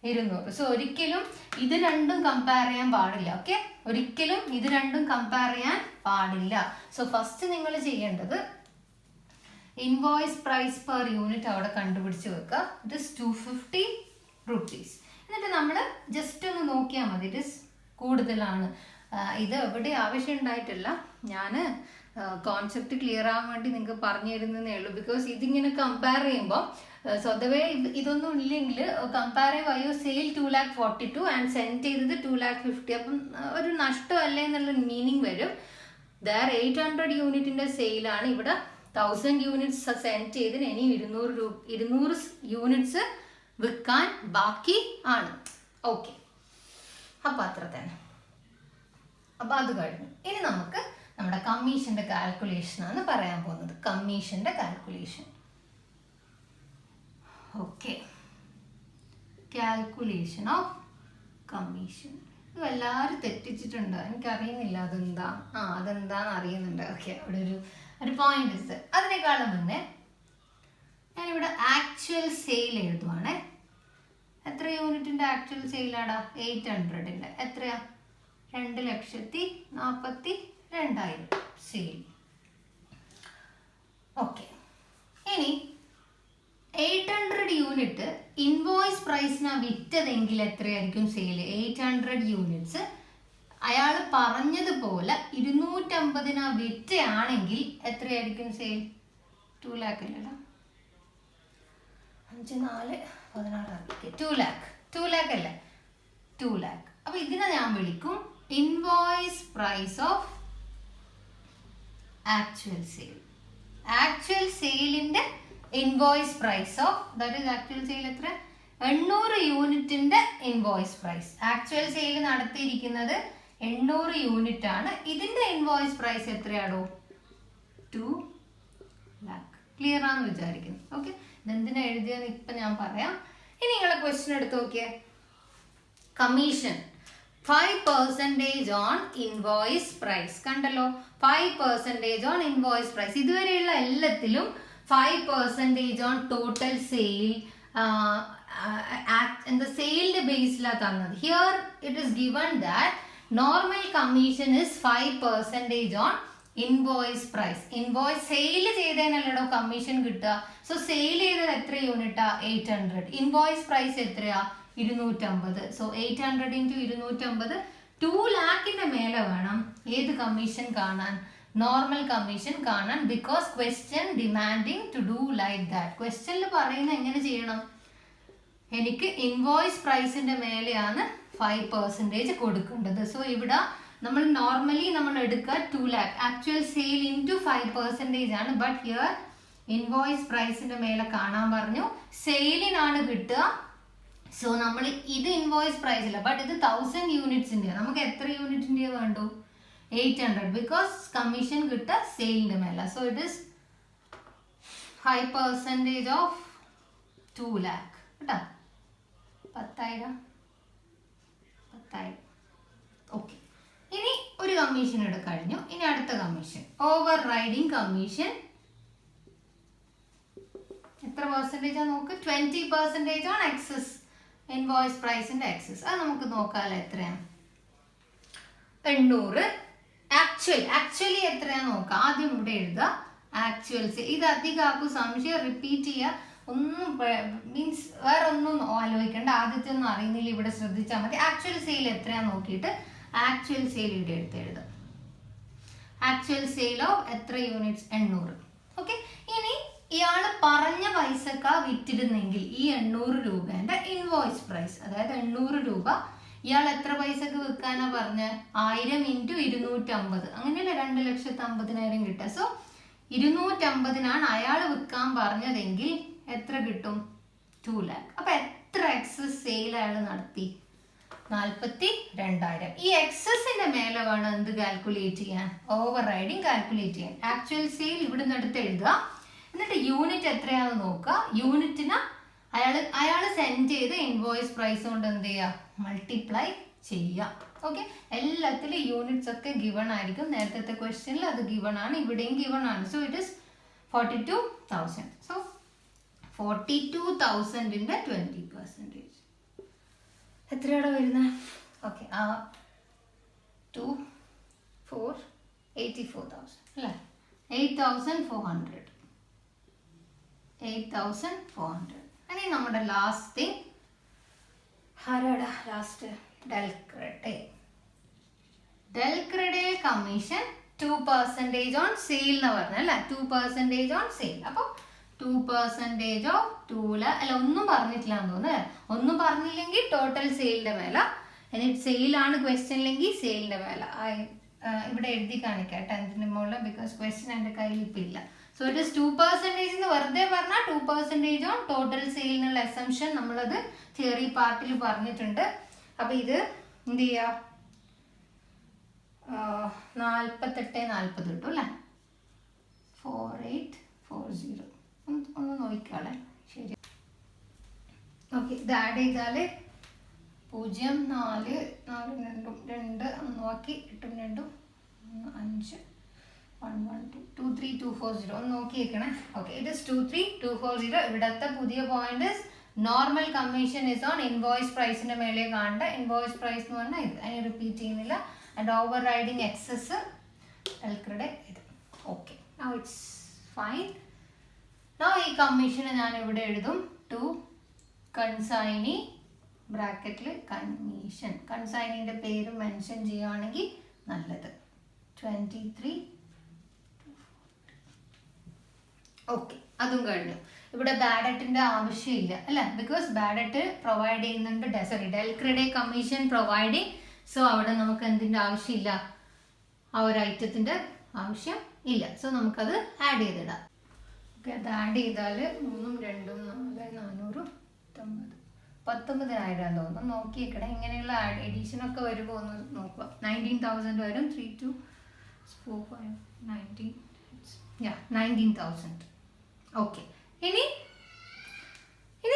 200. സോ ഒരിക്കലും ഇത് രണ്ടും കമ്പയർ ചെയ്യാൻ പാടില്ല. ഓക്കെ, ഒരിക്കലും ഇത് രണ്ടും കമ്പയർ ചെയ്യാൻ പാടില്ല. സോ ഫസ്റ്റ് നിങ്ങൾ ചെയ്യേണ്ടത് ഇൻവോയ്സ് പ്രൈസ് പെർ യൂണിറ്റ് അവിടെ കണ്ടുപിടിച്ച് വെക്കുക. It is 250 rupees. എന്നിട്ട് നമ്മൾ ജസ്റ്റ് ഒന്ന് നോക്കിയാൽ മതി, ഇറ്റ് ഇസ് കൂടുതലാണ്. ഇത് എവിടെ ആവശ്യം ഉണ്ടായിട്ടില്ല, ഞാൻ കോൺസെപ്റ്റ് ക്ലിയർ ആവാൻ വേണ്ടി നിങ്ങൾക്ക് പറഞ്ഞു തരുന്നതേ ഉള്ളൂ. ബിക്കോസ് ഇതിങ്ങനെ കമ്പയർ ചെയ്യുമ്പോൾ സ്വതവേ ഇതൊന്നും ഇല്ലെങ്കിൽ കമ്പയർ ചെയ്യുമ്പോൾ സെയിൽ 2,42,000 ആൻഡ് സെൻഡ് ചെയ്തത് 2,50,000. അപ്പം ഒരു നഷ്ടമല്ലേ എന്നുള്ള മീനിങ് വരും. ദർ 800 യൂണിറ്റിന്റെ സെയിലാണ്. ഇവിടെ 1000 യൂണിറ്റ്സ് സെൻഡ് ചെയ്തതിന് ഇനി 200 യൂണിറ്റ്സ് വിൽക്കാൻ ബാക്കി ആണ്. ഓക്കെ, അപ്പം അത്ര തന്നെ. അപ്പം അത് കഴിഞ്ഞു. ഇനി നമുക്ക് നമ്മുടെ കമ്മീഷന്റെ കാൽക്കുലേഷൻ ആണ് പറയാൻ പോകുന്നത്. കമ്മീഷന്റെ calculation. Okay, calculation of commission. ഇത് എല്ലാവരും തെറ്റിച്ചിട്ടുണ്ട്, എനിക്കറിയുന്നില്ല അതെന്താ. അതെന്താന്ന് അറിയുന്നുണ്ട്. ഓക്കെ, അവിടെ ഒരു പോയിന്റ് ഉണ്ട്. അതിനേക്കാളും മുന്നേ ഞാനിവിടെ ആക്ച്വൽ സെയിൽ എഴുതുവാണേ. എത്ര യൂണിറ്റിന്റെ ആക്ച്വൽ സെയിലാടാ? 800ന്റെ എത്രയാ? 2,42,000 സെയിൽ. ഓക്കെ, ഇനി 800 യൂണിറ്റ് ഇൻവോയ്സ് പ്രൈസിനാ വിറ്റതെങ്കിൽ എത്രയായിരിക്കും സെയിൽ? 800 യൂണിറ്റ്സ് അയാൾ പറഞ്ഞതുപോലെ 250 വിറ്റയാണെങ്കിൽ എത്രയായിരിക്കും സെയിൽ? 2 lakh അല്ലല്ലോ, 5, 4, 16, 2 lakh. 2 lakh അല്ലേ? 2 lakh. അപ്പൊ ഇതിനെ ഞാൻ വിളിക്കും invoice price of actual sale. Actual സെയിലിന്റെ invoice price of, that is actual sale എത്ര? 800 യൂണിറ്റിന്റെ ഇൻവോയ്സ് പ്രൈസ്. ആക്ച്വൽ സെയിൽ നടത്തിയിരിക്കുന്നത് 800 യൂണിറ്റ് ആണ്. ഇതിന്റെ ഇൻവോയ്സ് പ്രൈസ് എത്രയാണോ? 2 lakh. ക്ലിയർ ആണെന്ന് വിചാരിക്കുന്നു. ഓക്കെ, ഇതെന്തിനാ എഴുതിയെന്ന് ഇപ്പൊ ഞാൻ പറയാം. ഇനി നിങ്ങളെ ക്വസ്റ്റ്യൻ എടുത്ത് നോക്കിയേ. Commission 5% on invoice price. കണ്ടല്ലോ, 5% ഓൺ ഇൻവോയ്സ് പ്രൈസ്. ഇതുവരെയുള്ള എല്ലാത്തിലും 5% ഓൺ ടോട്ടൽ സെയിൽ എന്താ സെയിലിന്റെ ബേസിലാണ് തന്നത്. Here it is given that normal commission is 5% on invoice price. Invoice sale ചെയ്തതിനല്ലോ കമ്മീഷൻ കിട്ടുക. സോ സെയിൽ ചെയ്തത് എത്ര യൂണിറ്റാ? 800. ഇൻവോയ്സ് പ്രൈസ് എത്രയാ? 250. സോ 800 × 250, 2 lakhന്റെ മേലെ വേണം ഏത് കമ്മീഷൻ കാണാൻ? നോർമൽ കമ്മീഷൻ കാണാൻ. Because question demanding to do like that. ക്വസ്റ്റ്യനിൽ പറയുന്നത് എങ്ങനെ ചെയ്യണം? എനിക്ക് ഇൻവോയ്സ് പ്രൈസിന്റെ മേലെയാണ് 5% കൊടുക്കേണ്ടത്. സോ ഇവിടെ നമ്മൾ നോർമലി നമ്മൾ എടുക്കുക 2 lakh. ആക്ച്വൽ സെയിൽ ഇൻറ്റു 5% ആണ്. ബട്ട് ഹിയർ ഇൻവോയ്സ് പ്രൈസിന്റെ മേലെ കാണാൻ പറഞ്ഞു. സെയിലിനാണ് കിട്ടുക. സോ നമ്മൾ ഇത് ഇൻവോയ്സ് പ്രൈസ് ഇല്ല, ബട്ട് ഇത് 1000 യൂണിറ്റ്സിന്റെ. നമുക്ക് എത്ര യൂണിറ്റിന്റെ വേണ്ടു? 800. ബിക്കോസ് കമ്മീഷൻ കിട്ടുക സെയിലിന്റെ മേലെ. So it is 5% of 2 lakh. കേട്ടോ, 10,000. ഓക്കെ, ഇനി ഒരു കമ്മീഷൻ ഇവിടെ കഴിഞ്ഞു. ഇനി അടുത്ത കമ്മീഷൻ ഓവർ റൈഡിങ് കമ്മീഷൻ. എത്ര പെർസെൻറ്റേജാ നോക്ക്? 20% ഓൺ എക്സസ് ഇൻവോയ്സ് പ്രൈസിന്റെ എക്സസ്. അത് നമുക്ക് നോക്കാമല്ലോ. എത്രയാണ്? 800. ആക്ച്വലി എത്രയാ നോക്കാം. ആദ്യം ഇവിടെ എഴുതുക ആക്ച്വൽ സെയിൽ. ഇത് അധികം ആക്കും സംശയം, റിപ്പീറ്റ് ചെയ്യുക. ഒന്നും മീൻസ് വേറെ ഒന്നും ആലോചിക്കേണ്ട. ആദ്യത്തെ ഒന്നും അറിയുന്നില്ല, ഇവിടെ ശ്രദ്ധിച്ചാൽ മതി. ആക്ച്വൽ സെയിൽ എത്രയാ നോക്കിയിട്ട് ആക്ച്വൽ സെയിൽ ഇവിടെ എടുത്ത് എഴുതാം. ആക്ച്വൽ സെയിൽ ഓഫ് എത്ര യൂണിറ്റ്സ് 800. ഓക്കെ, ഇനി ഇയാൾ പറഞ്ഞ പൈസക്കാ വിറ്റിരുന്നെങ്കിൽ ഈ 800 രൂപേന്റെ ഇൻവോയ്സ് പ്രൈസ്, അതായത് 800 രൂപ ഇയാൾ എത്ര പൈസക്ക് വിൽക്കാനാ പറഞ്ഞ 1000 × 250, അങ്ങനെയല്ലേ 2,50,000 കിട്ടുക. സോ 250 അയാൾ വിൽക്കാൻ പറഞ്ഞതെങ്കിൽ എത്ര കിട്ടും? 2 lakh. അപ്പൊ എത്ര എക്സസ് സെയിൽ അയാൾ നടത്തി? 42,000. ഈ എക്സസിന്റെ മേലെ വേണം എന്ത് കാൽക്കുലേറ്റ് ചെയ്യാൻ? ഓവർ റൈഡിങ് കാൽക്കുലേറ്റ് ചെയ്യാൻ. ആക്ച്വൽ സെയിൽ ഇവിടുന്ന് എടുത്ത് എഴുതുക, എന്നിട്ട് യൂണിറ്റ് എത്രയാണെന്ന് നോക്കുക. യൂണിറ്റിന് അയാൾ സെൻഡ് ചെയ്ത് ഇൻവോയ്സ് പ്രൈസ് കൊണ്ട് എന്ത് ചെയ്യുക? മൾട്ടിപ്ലൈ ചെയ്യുക. ഓക്കെ, എല്ലാത്തിലും യൂണിറ്റ്സ് ഒക്കെ ഗിവൺ ആയിരിക്കും. നേരത്തെ ക്വസ്റ്റ്യനിൽ അത് ഗിവൺ ആണ്, ഇവിടെയും ഗിവൺ ആണ്. So it is 42,000. സോ 42,000ന്റെ 20%. എത്രയാണ് വരുന്നത്? ഓക്കെ, 2, 4, 84,000 അല്ലേ? 8,400. 8,400. ഇനി നമ്മുടെ ലാസ്റ്റ് തിങ് ആരാടാ? ലാസ്റ്റ് ഡെൽക്രെഡേ കമ്മീഷൻ 2% ഓൺ സെയിൽ എന്ന് പറഞ്ഞ അല്ലേ? 2% ഓൺ സെയിൽ. അപ്പോൾ 2% ഓഫ് 2 അല്ല, ഒന്നും പറഞ്ഞിട്ടില്ല എന്ന് തോന്നുന്നു. ഒന്നും പറഞ്ഞില്ലെങ്കിൽ ടോട്ടൽ സെയിലിന്റെ മേല, ഇനി സെയിലാണ് ക്വസ്റ്റ്യനിലെങ്കിൽ സെയിലിന്റെ മേല. ഇവിടെ എഴുതി കാണിക്കാം 10th മുകളിൽ, ബിക്കോസ് ക്വസ്റ്റ്യൻ എൻ്റെ കയ്യിൽ ഇപ്പം ഇല്ല. സോ ഇറ്റ് ഇസ് 2% എന്ന് വെറുതെ പറഞ്ഞാൽ 2% ഓൺ ടോട്ടൽ സെയിലിനുള്ള അസംഷൻ നമ്മളത് തിയറി പാർട്ടിൽ പറഞ്ഞിട്ടുണ്ട്. അപ്പം ഇത് എന്ത് ചെയ്യുക? 4840 കിട്ടും അല്ലേ? 4840 ഒന്ന് നോക്കിക്കാളെ. ശരി, ഓക്കെ. ഇത് ആഡ് ചെയ്താൽ 0, 4, 4, 2, 2 നോക്കി 8, 2, 5, 1, 1, 2, 2, 3, 2, 4, 0 ഒന്ന് നോക്കി വെക്കണേ. Okay, it is 2, 3, 2, 4, 0. ഇവിടുത്തെ പുതിയ point normal commission is on invoice പ്രൈസിന്റെ മേലെ കാണേണ്ട. ഇൻവോയ്സ് പ്രൈസ് എന്ന് പറഞ്ഞാൽ ഇത്, അതിന് റിപ്പീറ്റ് ചെയ്യുന്നില്ല. ആൻഡ് ഓവർ റൈഡിങ് എക്സസ് ഡെൽക്രെഡേ ഇത്. Okay, now it's fine. Now ഈ കമ്മീഷന് ഞാൻ ഇവിടെ എഴുതും ടു കൺസൈനി ബ്രാക്കറ്റിൽ കമ്മീഷൻ. കൺസൈനിന്റെ പേര് മെൻഷൻ ചെയ്യുകയാണെങ്കിൽ നല്ലത്. 23. ഓക്കെ, അതും കഴിഞ്ഞു. ഇവിടെ ബാഡറ്റിന്റെ ആവശ്യമില്ല അല്ലേ? ബിക്കോസ് ബാഡറ്റ് പ്രൊവൈഡ് ചെയ്യുന്നുണ്ട്, ഡെൽക്രെഡേ കമ്മീഷൻ പ്രൊവൈഡിങ്. സോ അവിടെ നമുക്ക് എന്തിൻ്റെ ആവശ്യമില്ല? ആ ഒരു ഐറ്റത്തിന്റെ ആവശ്യം ഇല്ല. സോ നമുക്കത് ആഡ് ചെയ്തിടാം. ഓക്കെ, അത് ആഡ് ചെയ്താൽ 3, 2, 4, 400, 19,000 തോന്നുന്നു. നോക്കിയേക്കടേ, ഇങ്ങനെയുള്ള എഡീഷനൊക്കെ വരുമ്പോൾ ഒന്ന് നോക്കുക. 19,000 വരും. 3, 2, 4, 5, 19. 19,000. ഓക്കെ, ഇനി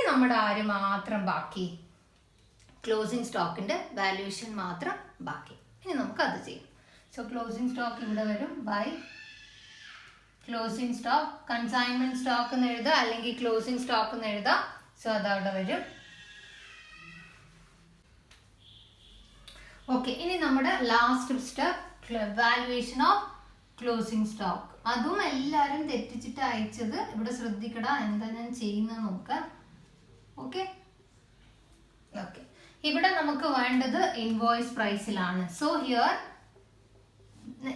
നമ്മുടെ ആര് മാത്രം ബാക്കി? ക്ലോസിംഗ് സ്റ്റോക്കിന്റെ വാല്യൂഷൻ മാത്രം ബാക്കി. ഇനി നമുക്കത് ചെയ്യാം. സോ ക്ലോസിംഗ് സ്റ്റോക്ക് ഇവിടെ വരും. By closing stock, consignment stock എന്ന് എഴുതുക, അല്ലെങ്കിൽ ക്ലോസിംഗ് സ്റ്റോക്ക് എന്ന് എഴുതാം. സോ അതവിടെ വരും. ഓക്കെ, ഇനി നമ്മുടെ last step valuation of closing stock. അതും എല്ലാവരും തെറ്റിച്ചിട്ട് അയച്ചത്. ഇവിടെ ശ്രദ്ധിക്കടാ, എന്താ ഞാൻ ചെയ്യുന്നത് നോക്കാം. ഓക്കെ, ഓക്കെ, ഇവിടെ നമുക്ക് വേണ്ടത് ഇൻവോയ്സ് പ്രൈസിലാണ്. സോ ഹിയർ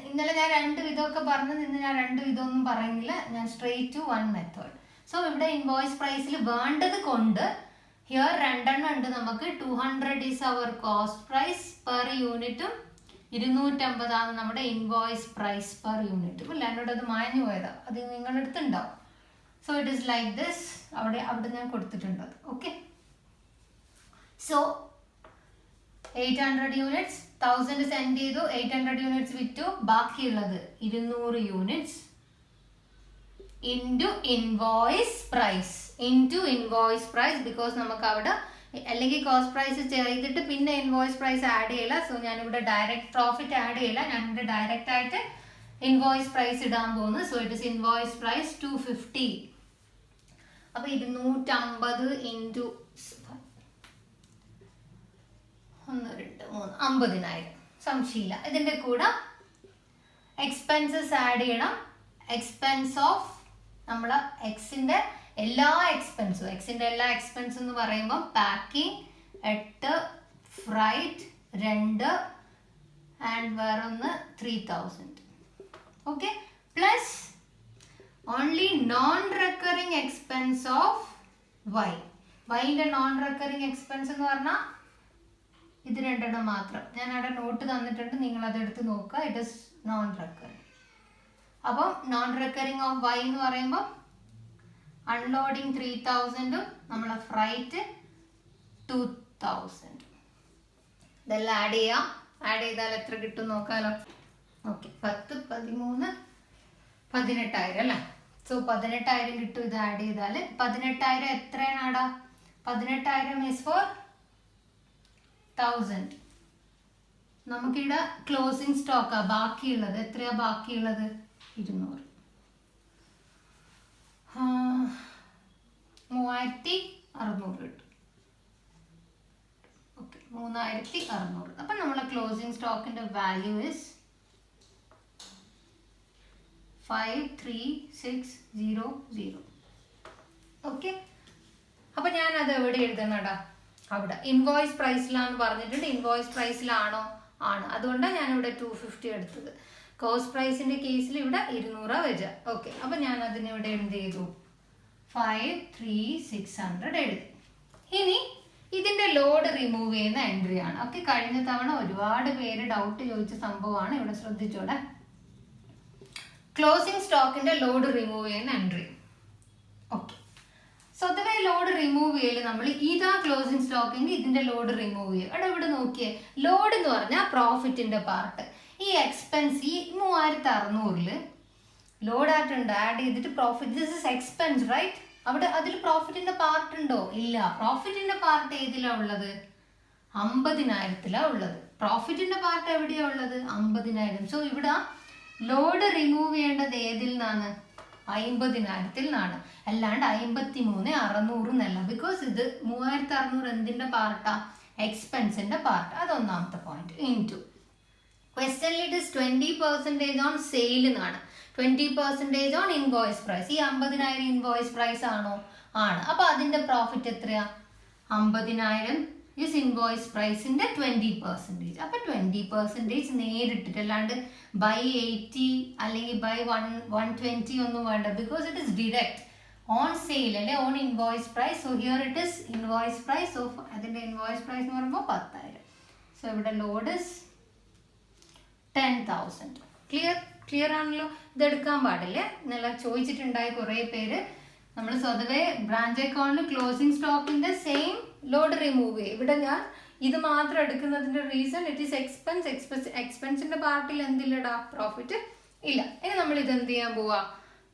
ഇന്നലെ ഞാൻ 2 വിധമൊക്കെ പറഞ്ഞത്, ഇന്ന് ഞാൻ 2 വിധമൊന്നും പറയുന്നില്ല. ഞാൻ സ്ട്രെയിറ്റ് ടു 1 മെത്തേഡ്. സോ ഇവിടെ ഇൻവോയ്സ് പ്രൈസിൽ വേണ്ടത് കൊണ്ട് ഹിയർ 2 എണ്ണം ഉണ്ട് നമുക്ക്. 200 is our cost price per യൂണിറ്റും 250 നമ്മുടെ ഇൻവോയ്സ് പ്രൈസ് പെർ യൂണിറ്റ്. അല്ല, എന്നോട് അത് മാഞ്ഞു പോയതാ, അത് നിങ്ങളുടെ അടുത്തുണ്ടാവും. So it is like this. അവിടെ ഞാൻ കൊടുത്തിട്ടുണ്ട്. ഓക്കെ, സോ 800 യൂണിറ്റ്സ് 1000 സെൻഡ് ചെയ്തു, 800 യൂണിറ്റ്സ് വിറ്റു. ബാക്കിയുള്ളത് 200 units into invoice price. Because നമുക്ക് അവിടെ അല്ലെങ്കിൽ കോസ്റ്റ് പ്രൈസ് ചെയ്തിട്ട് പിന്നെ ഇൻവോയ്സ് പ്രൈസ് ആഡ് ചെയ്യില്ല. സോ ഞാനിവിടെ ഡയറക്റ്റ് പ്രോഫിറ്റ് ആഡ് ചെയ്യില്ല, ഞാനിവിടെ ഡയറക്റ്റ് ആയിട്ട് ഇൻവോയ്സ് പ്രൈസ് ഇടാൻ പോകുന്നു. So it is invoice price 250. അപ്പൊ 250 ഇൻറ്റു 1, 2, 3, 50,000. സംശയമില്ല. ഇതിന്റെ കൂടെ എക്സ്പെൻസസ് ആഡ് ചെയ്യണം. എക്സ്പെൻസ് ഓഫ് നമ്മളെ എക്സിന്റെ എല്ലാ എക്സ്പെൻസും എന്ന് പറയുമ്പോൾ പാക്കിംഗ് 8, ഫ്രൈറ്റ് 2 ആൻഡ് വേറൊന്ന് 3,000. Okay, plus only non-recurring expense of y. Yന്റെ non-recurring expense എന്ന് പറഞ്ഞാൽ ഇത് രണ്ടെണ്ണം മാത്രം. ഞാൻ അവിടെ നോട്ട് തന്നിട്ടുണ്ട്, നിങ്ങൾ അതെടുത്ത് നോക്കുക. It is non-recurring. അപ്പം non-recurring of y എന്ന് പറയുമ്പോൾ അൺലോഡിങ് 3000 നമ്മളെ ഫ്രൈറ്റ് 2000. ഇതെല്ലാം ആഡ് ചെയ്യാം. ആഡ് ചെയ്താൽ എത്ര കിട്ടും നോക്കാലോ. ഓക്കെ, 10, 13, 18,000 അല്ലേ. സോ 18,000 കിട്ടും ഇത് ആഡ് ചെയ്താൽ. 18,000 എത്രയാണ് ആടാ? 18,000 is for 1000. നമുക്കിവിടെ ക്ലോസിംഗ് സ്റ്റോക്കാ ബാക്കിയുള്ളത്. എത്രയാ ബാക്കിയുള്ളത്? 200. 3600 കിട്ടും. ഓക്കെ, 3600. അപ്പം നമ്മളെ ക്ലോസിംഗ് സ്റ്റോക്കിന്റെ വാല്യൂ ഇസ് 53,600. ഓക്കെ, അപ്പൊ ഞാൻ അത് എവിടെ എഴുതണടാ? അവിടെ ഇൻവോയ്സ് പ്രൈസിലാന്ന് പറഞ്ഞിട്ടുണ്ട്. ഇൻവോയ്സ് പ്രൈസിലാണോ? ആണ്. അതുകൊണ്ടാണ് ഞാൻ ഇവിടെ 250 എടുത്തത്. കോസ്റ്റ് പ്രൈസിന്റെ കേസിൽ ഇവിടെ 200 വരിക. ഓക്കെ, അപ്പൊ ഞാൻ അതിനിവിടെ എന്ത് ചെയ്തു? 53,600 എഴുതി. ഇനി ഇതിന്റെ ലോഡ് റിമൂവ് ചെയ്യുന്ന എൻട്രി ആണ്. ഓക്കെ, കഴിഞ്ഞ തവണ ഒരുപാട് പേര് ഡൗട്ട് ചോദിച്ച സംഭവമാണ്. ഇവിടെ ശ്രദ്ധിച്ചോടെ. ക്ലോസിംഗ് സ്റ്റോക്കിന്റെ ലോഡ് റിമൂവ് ചെയ്യുന്ന എൻട്രി. ഓക്കെ, സ്വതവേ ലോഡ് റിമൂവ് ചെയ്യല് നമ്മൾ ഇതാ ക്ലോസിംഗ് സ്റ്റോക്കിന്റെ ഇതിന്റെ ലോഡ് റിമൂവ് ചെയ്യുക. അവിടെ ഇവിടെ നോക്കിയേ, ലോഡ് എന്ന് പറഞ്ഞാൽ പ്രോഫിറ്റിന്റെ പാർട്ട്. ഈ എക്സ്പെൻസ് ഈ 3600 ലോഡ് ആയിട്ടുണ്ട്. ആഡ് ചെയ്തിട്ട് profit, this is expense right. അവിടെ അതിൽ പ്രോഫിറ്റിന്റെ പാർട്ട് ഉണ്ടോ? ഇല്ല. പ്രോഫിറ്റിന്റെ പാർട്ട് ഏതിലാ ഉള്ളത്? 50,000 ഉള്ളത്. പ്രോഫിറ്റിന്റെ പാർട്ട് എവിടെയാ ഉള്ളത്? 50,000. സോ ഇവിടെ ലോഡ് റിമൂവ് ചെയ്യേണ്ടത് ഏതിൽ നിന്നാണ്? 50,000 നിന്നാണ്. അല്ലാണ്ട് 53,600 എന്നല്ല. ബിക്കോസ് ഇത് 3600 എന്തിന്റെ പാർട്ടാ? എക്സ്പെൻസിന്റെ പാർട്ട്. അതൊന്നാമത്തെ പോയിന്റ്. ഇൻടു ക്വസ്റ്റ്യനിൽ ഇറ്റ് ഇസ് 20% ഓൺ സെയിൽ എന്നാണ്. 20% ഓൺ ഇൻവോയ്സ് പ്രൈസ്. ഈ 50,000 ഇൻവോയ്സ് പ്രൈസ് ആണോ? ആണ്. അപ്പൊ അതിന്റെ പ്രോഫിറ്റ് എത്രയാ? 50,000 ഇസ് ഇൻവോയ്സ് പ്രൈസിന്റെ 20%. അപ്പൊ 20% നേരിട്ടിട്ട്, അല്ലാണ്ട് ബൈ 80 അല്ലെങ്കിൽ ബൈ 120 ഒന്നും വേണ്ട. Because it is direct on sale അല്ലെ, on invoice price. So here it is invoice price. So അതിന്റെ ഇൻവോയ്സ് പ്രൈസ് എന്ന് പറയുമ്പോൾ 10,000. സോ ഇവിടെ ലോഡ് ഇസ് 10,000. ക്ലിയർ ആണല്ലോ. ഇതെടുക്കാൻ പാടില്ലേ എന്നല്ല ചോദിച്ചിട്ടുണ്ടായി കുറേ പേര്. നമ്മൾ സ്വതവേ ബ്രാഞ്ച് അക്കൗണ്ടിൽ ക്ലോസിംഗ് സ്റ്റോക്കിന്റെ സെയിം ലോഡ് റിമൂവ് ചെയ്യും. ഇവിടെ ഞാൻ ഇത് മാത്രം എടുക്കുന്നതിന്റെ റീസൺ ഇറ്റ് ഈസ് എക്സ്പെൻസ്. എക്സ്പെൻസിന്റെ പാർട്ടിൽ എന്തില്ലടാ? പ്രോഫിറ്റ് ഇല്ല. ഇനി നമ്മൾ ഇത് എന്ത് ചെയ്യാൻ പോവാ?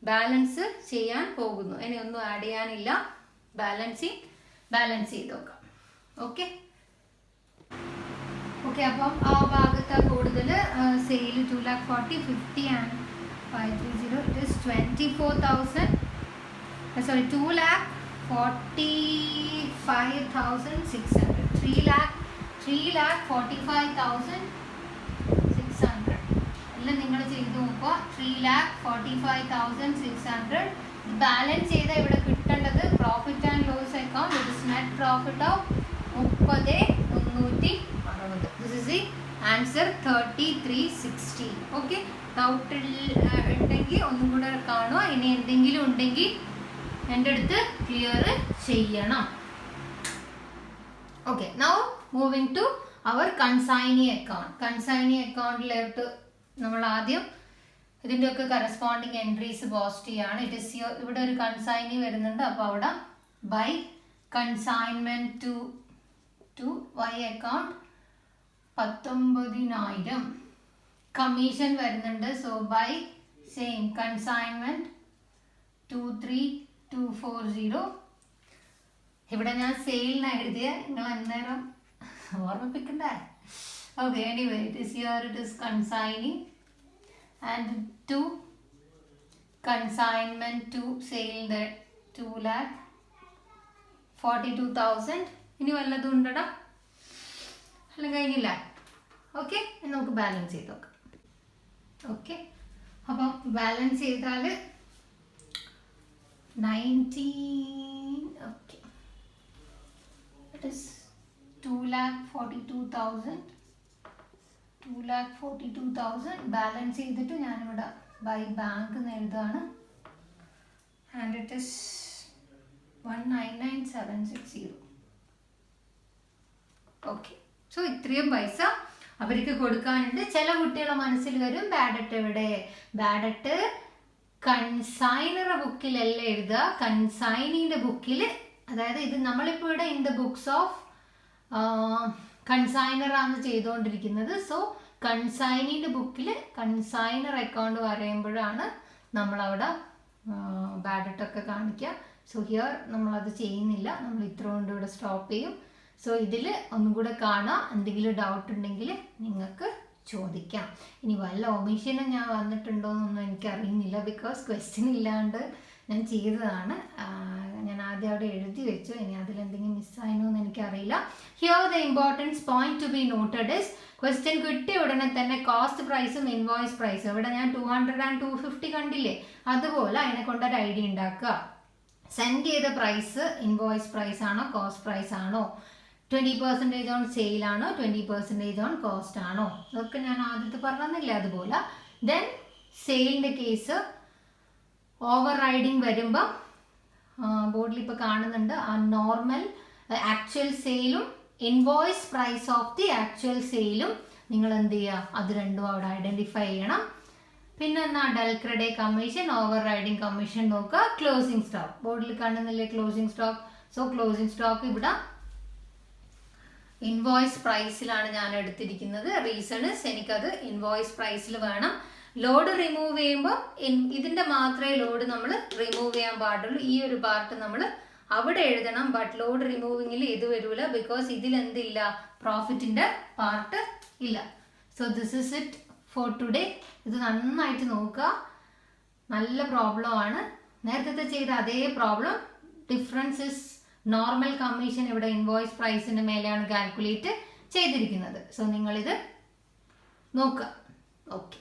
ബാലൻസ് ചെയ്യാൻ പോകുന്നു. ഇനി ഒന്നും ആഡ് ചെയ്യാനില്ല. ബാലൻസ് ചെയ്ത് നോക്കാം. ഓക്കെ ഓക്കെ, അപ്പം ആ ഭാഗത്ത് കൂടുതൽ sale 2,40,000, 50 and 530. It is 24,000. Sorry, 2,45,600. 3,45,600. എല്ലാം നിങ്ങൾ ചെയ്ത് നോക്കുക. 3,45,600. ബാലൻസ് ചെയ്ത ഇവിടെ കിട്ടേണ്ടത് profit and loss account. It is net profit of 30,360. This is the answer 3360. Okay, doubt ഉണ്ടെങ്കിൽ ഒന്നും കൂടെ കാണുക. ഇനി എന്തെങ്കിലും ഉണ്ടെങ്കിൽ എൻ്റെ അടുത്ത് ക്ലിയർ ചെയ്യണം. Okay, now moving to our consignee account. Consignee അക്കൗണ്ടിലോട്ട് നമ്മൾ ആദ്യം ഇതിൻ്റെയൊക്കെ കറസ്പോണ്ടിങ് എൻട്രീസ് പോസ്റ്റ് ചെയ്യാണ്. ഇറ്റ് ഇസ് ഇവിടെ ഒരു കൺസൈനി വരുന്നുണ്ട്. അപ്പോൾ അവിടെ by consignment to Y account 19,000 commission വരുന്നുണ്ട്. So by same consignment 23,240. ഇവിടെ ഞാൻ സെയിലിന് എഴുതിയ നിങ്ങൾ അന്നേരം ഓർമ്മിപ്പിക്കണ്ടേ? Okay, anyway it is here. It is consigning and to consignment to സെയിലിൻ്റെ 2,42,000. ഇനി വല്ലതും ഉണ്ടടാ? അല്ല, കഴിഞ്ഞില്ല. ഓക്കെ, നമുക്ക് ബാലൻസ് ചെയ്ത് നോക്കാം. ഓക്കെ, അപ്പം ബാലൻസ് ചെയ്താൽ 19. Okay, it is 2,42,000 2,42,000 ബാലൻസ് ചെയ്തിട്ട് ഞാനിവിടെ ബൈ ബാങ്ക് എന്ന് എഴുതാണ്. And it is 199,760. Okay, so ഇത്രയും പൈസ അവർക്ക് കൊടുക്കാനുണ്ട്. ചില കുട്ടികളുടെ മനസ്സിൽ വരും ബാഡ് ഡെറ്റ് എവിടെ? ബാഡ് ഡെറ്റ് കൺസൈനറുടെ ബുക്കിലല്ല എഴുതുക, കൺസൈനിന്റെ ബുക്കിൽ. അതായത് ഇത് നമ്മളിപ്പോൾ ഇവിടെ ഇൻ ദ ബുക്സ് ഓഫ് കൺസൈനറാണ് ചെയ്തുകൊണ്ടിരിക്കുന്നത്. സോ കൺസൈനിന്റെ ബുക്കിൽ കൺസൈനർ അക്കൗണ്ട് പറയുമ്പോഴാണ് നമ്മളവിടെ ബാഡ് ഡെറ്റ് ഒക്കെ കാണിക്കുക. സോ ഹിയർ നമ്മളത് ചെയ്യുന്നില്ല, നമ്മൾ ഇത്ര കൊണ്ട് ഇവിടെ സ്റ്റോപ്പ് ചെയ്യും. സോ ഇതിൽ ഒന്നും കൂടെ കാണാം. എന്തെങ്കിലും ഡൗട്ട് ഉണ്ടെങ്കിൽ നിങ്ങൾക്ക് ചോദിക്കാം. ഇനി വല്ല ഒമിഷനും ഞാൻ വന്നിട്ടുണ്ടോ എന്നൊന്നും എനിക്കറിയുന്നില്ല, ബിക്കോസ് ക്വസ്റ്റ്യൻ ഇല്ലാണ്ട് ഞാൻ ചെയ്തതാണ്. ഞാൻ ആദ്യം അവിടെ എഴുതി വെച്ചു, ഇനി അതിലെന്തെങ്കിലും മിസ്സായിനോ എന്ന് എനിക്കറിയില്ല. Here the importance point two B noted is question കിട്ടിയ ഉടനെ തന്നെ കോസ്റ്റ് പ്രൈസും ഇൻവോയ്സ് പ്രൈസും, ഇവിടെ ഞാൻ 200 and 250 കണ്ടില്ലേ, അതുപോലെ അതിനെ കൊണ്ടൊരു ഐഡിയ ഉണ്ടാക്കുക. സെൻഡ് ചെയ്ത പ്രൈസ് ഇൻവോയ്സ് പ്രൈസ് ആണോ കോസ്റ്റ് പ്രൈസ് ആണോ, 20% ഓൺ സെയിൽ ആണോ 20% ഓൺ കോസ്റ്റ് ആണോ, അതൊക്കെ ഞാൻ ആദ്യത്തെ പറഞ്ഞില്ല. അതുപോലെ ദെൻ സെയിലിൻ്റെ കേസ് ഓവർ റൈഡിങ് വരുമ്പം ബോർഡിൽ ഇപ്പോൾ കാണുന്നുണ്ട്, ആ നോർമൽ ആക്ച്വൽ സെയിലും invoice price of the actual സെയിലും നിങ്ങൾ എന്ത് ചെയ്യുക, അത് രണ്ടും അവിടെ ഐഡൻറ്റിഫൈ ചെയ്യണം. പിന്നെ എന്നാ ഡെൽക്രെഡേ കമ്മീഷൻ, ഓവർ റൈഡിങ് കമ്മീഷൻ നോക്കുക. ക്ലോസിംഗ് സ്റ്റോക്ക് ബോർഡിൽ കാണുന്നില്ലേ closing stock. So closing stock ഇവിടെ ഇൻവോയ്സ് പ്രൈസിലാണ് ഞാൻ എടുത്തിരിക്കുന്നത്. റീസൺസ് എനിക്കത് ഇൻവോയ്സ് പ്രൈസിൽ വേണം. ലോഡ് റിമൂവ് ചെയ്യുമ്പോൾ ഇതിൻ്റെ മാത്രമേ ലോഡ് നമ്മൾ റിമൂവ് ചെയ്യാൻ പാടുള്ളൂ. ഈ ഒരു പാർട്ട് നമ്മൾ അവിടെ എഴുതണം. ബട്ട് ലോഡ് റിമൂവിങ്ങിൽ ഇത് വരില്ല, ബിക്കോസ് ഇതിലെന്തില്ല, പ്രോഫിറ്റിൻ്റെ പാർട്ട് ഇല്ല. So this is it for today. ഇത് നന്നായിട്ട് നോക്കുക, നല്ല പ്രോബ്ലം ആണ്. നേരത്തെ ചെയ്ത അതേ problem, difference is normal commission ഇവിടെ ഇൻവോയ്സ് പ്രൈസിൻ്റെ മേലെയാണ് കാൽക്കുലേറ്റ് ചെയ്തിരിക്കുന്നത്. സോ നിങ്ങളിത് നോക്കുക. ഓക്കെ.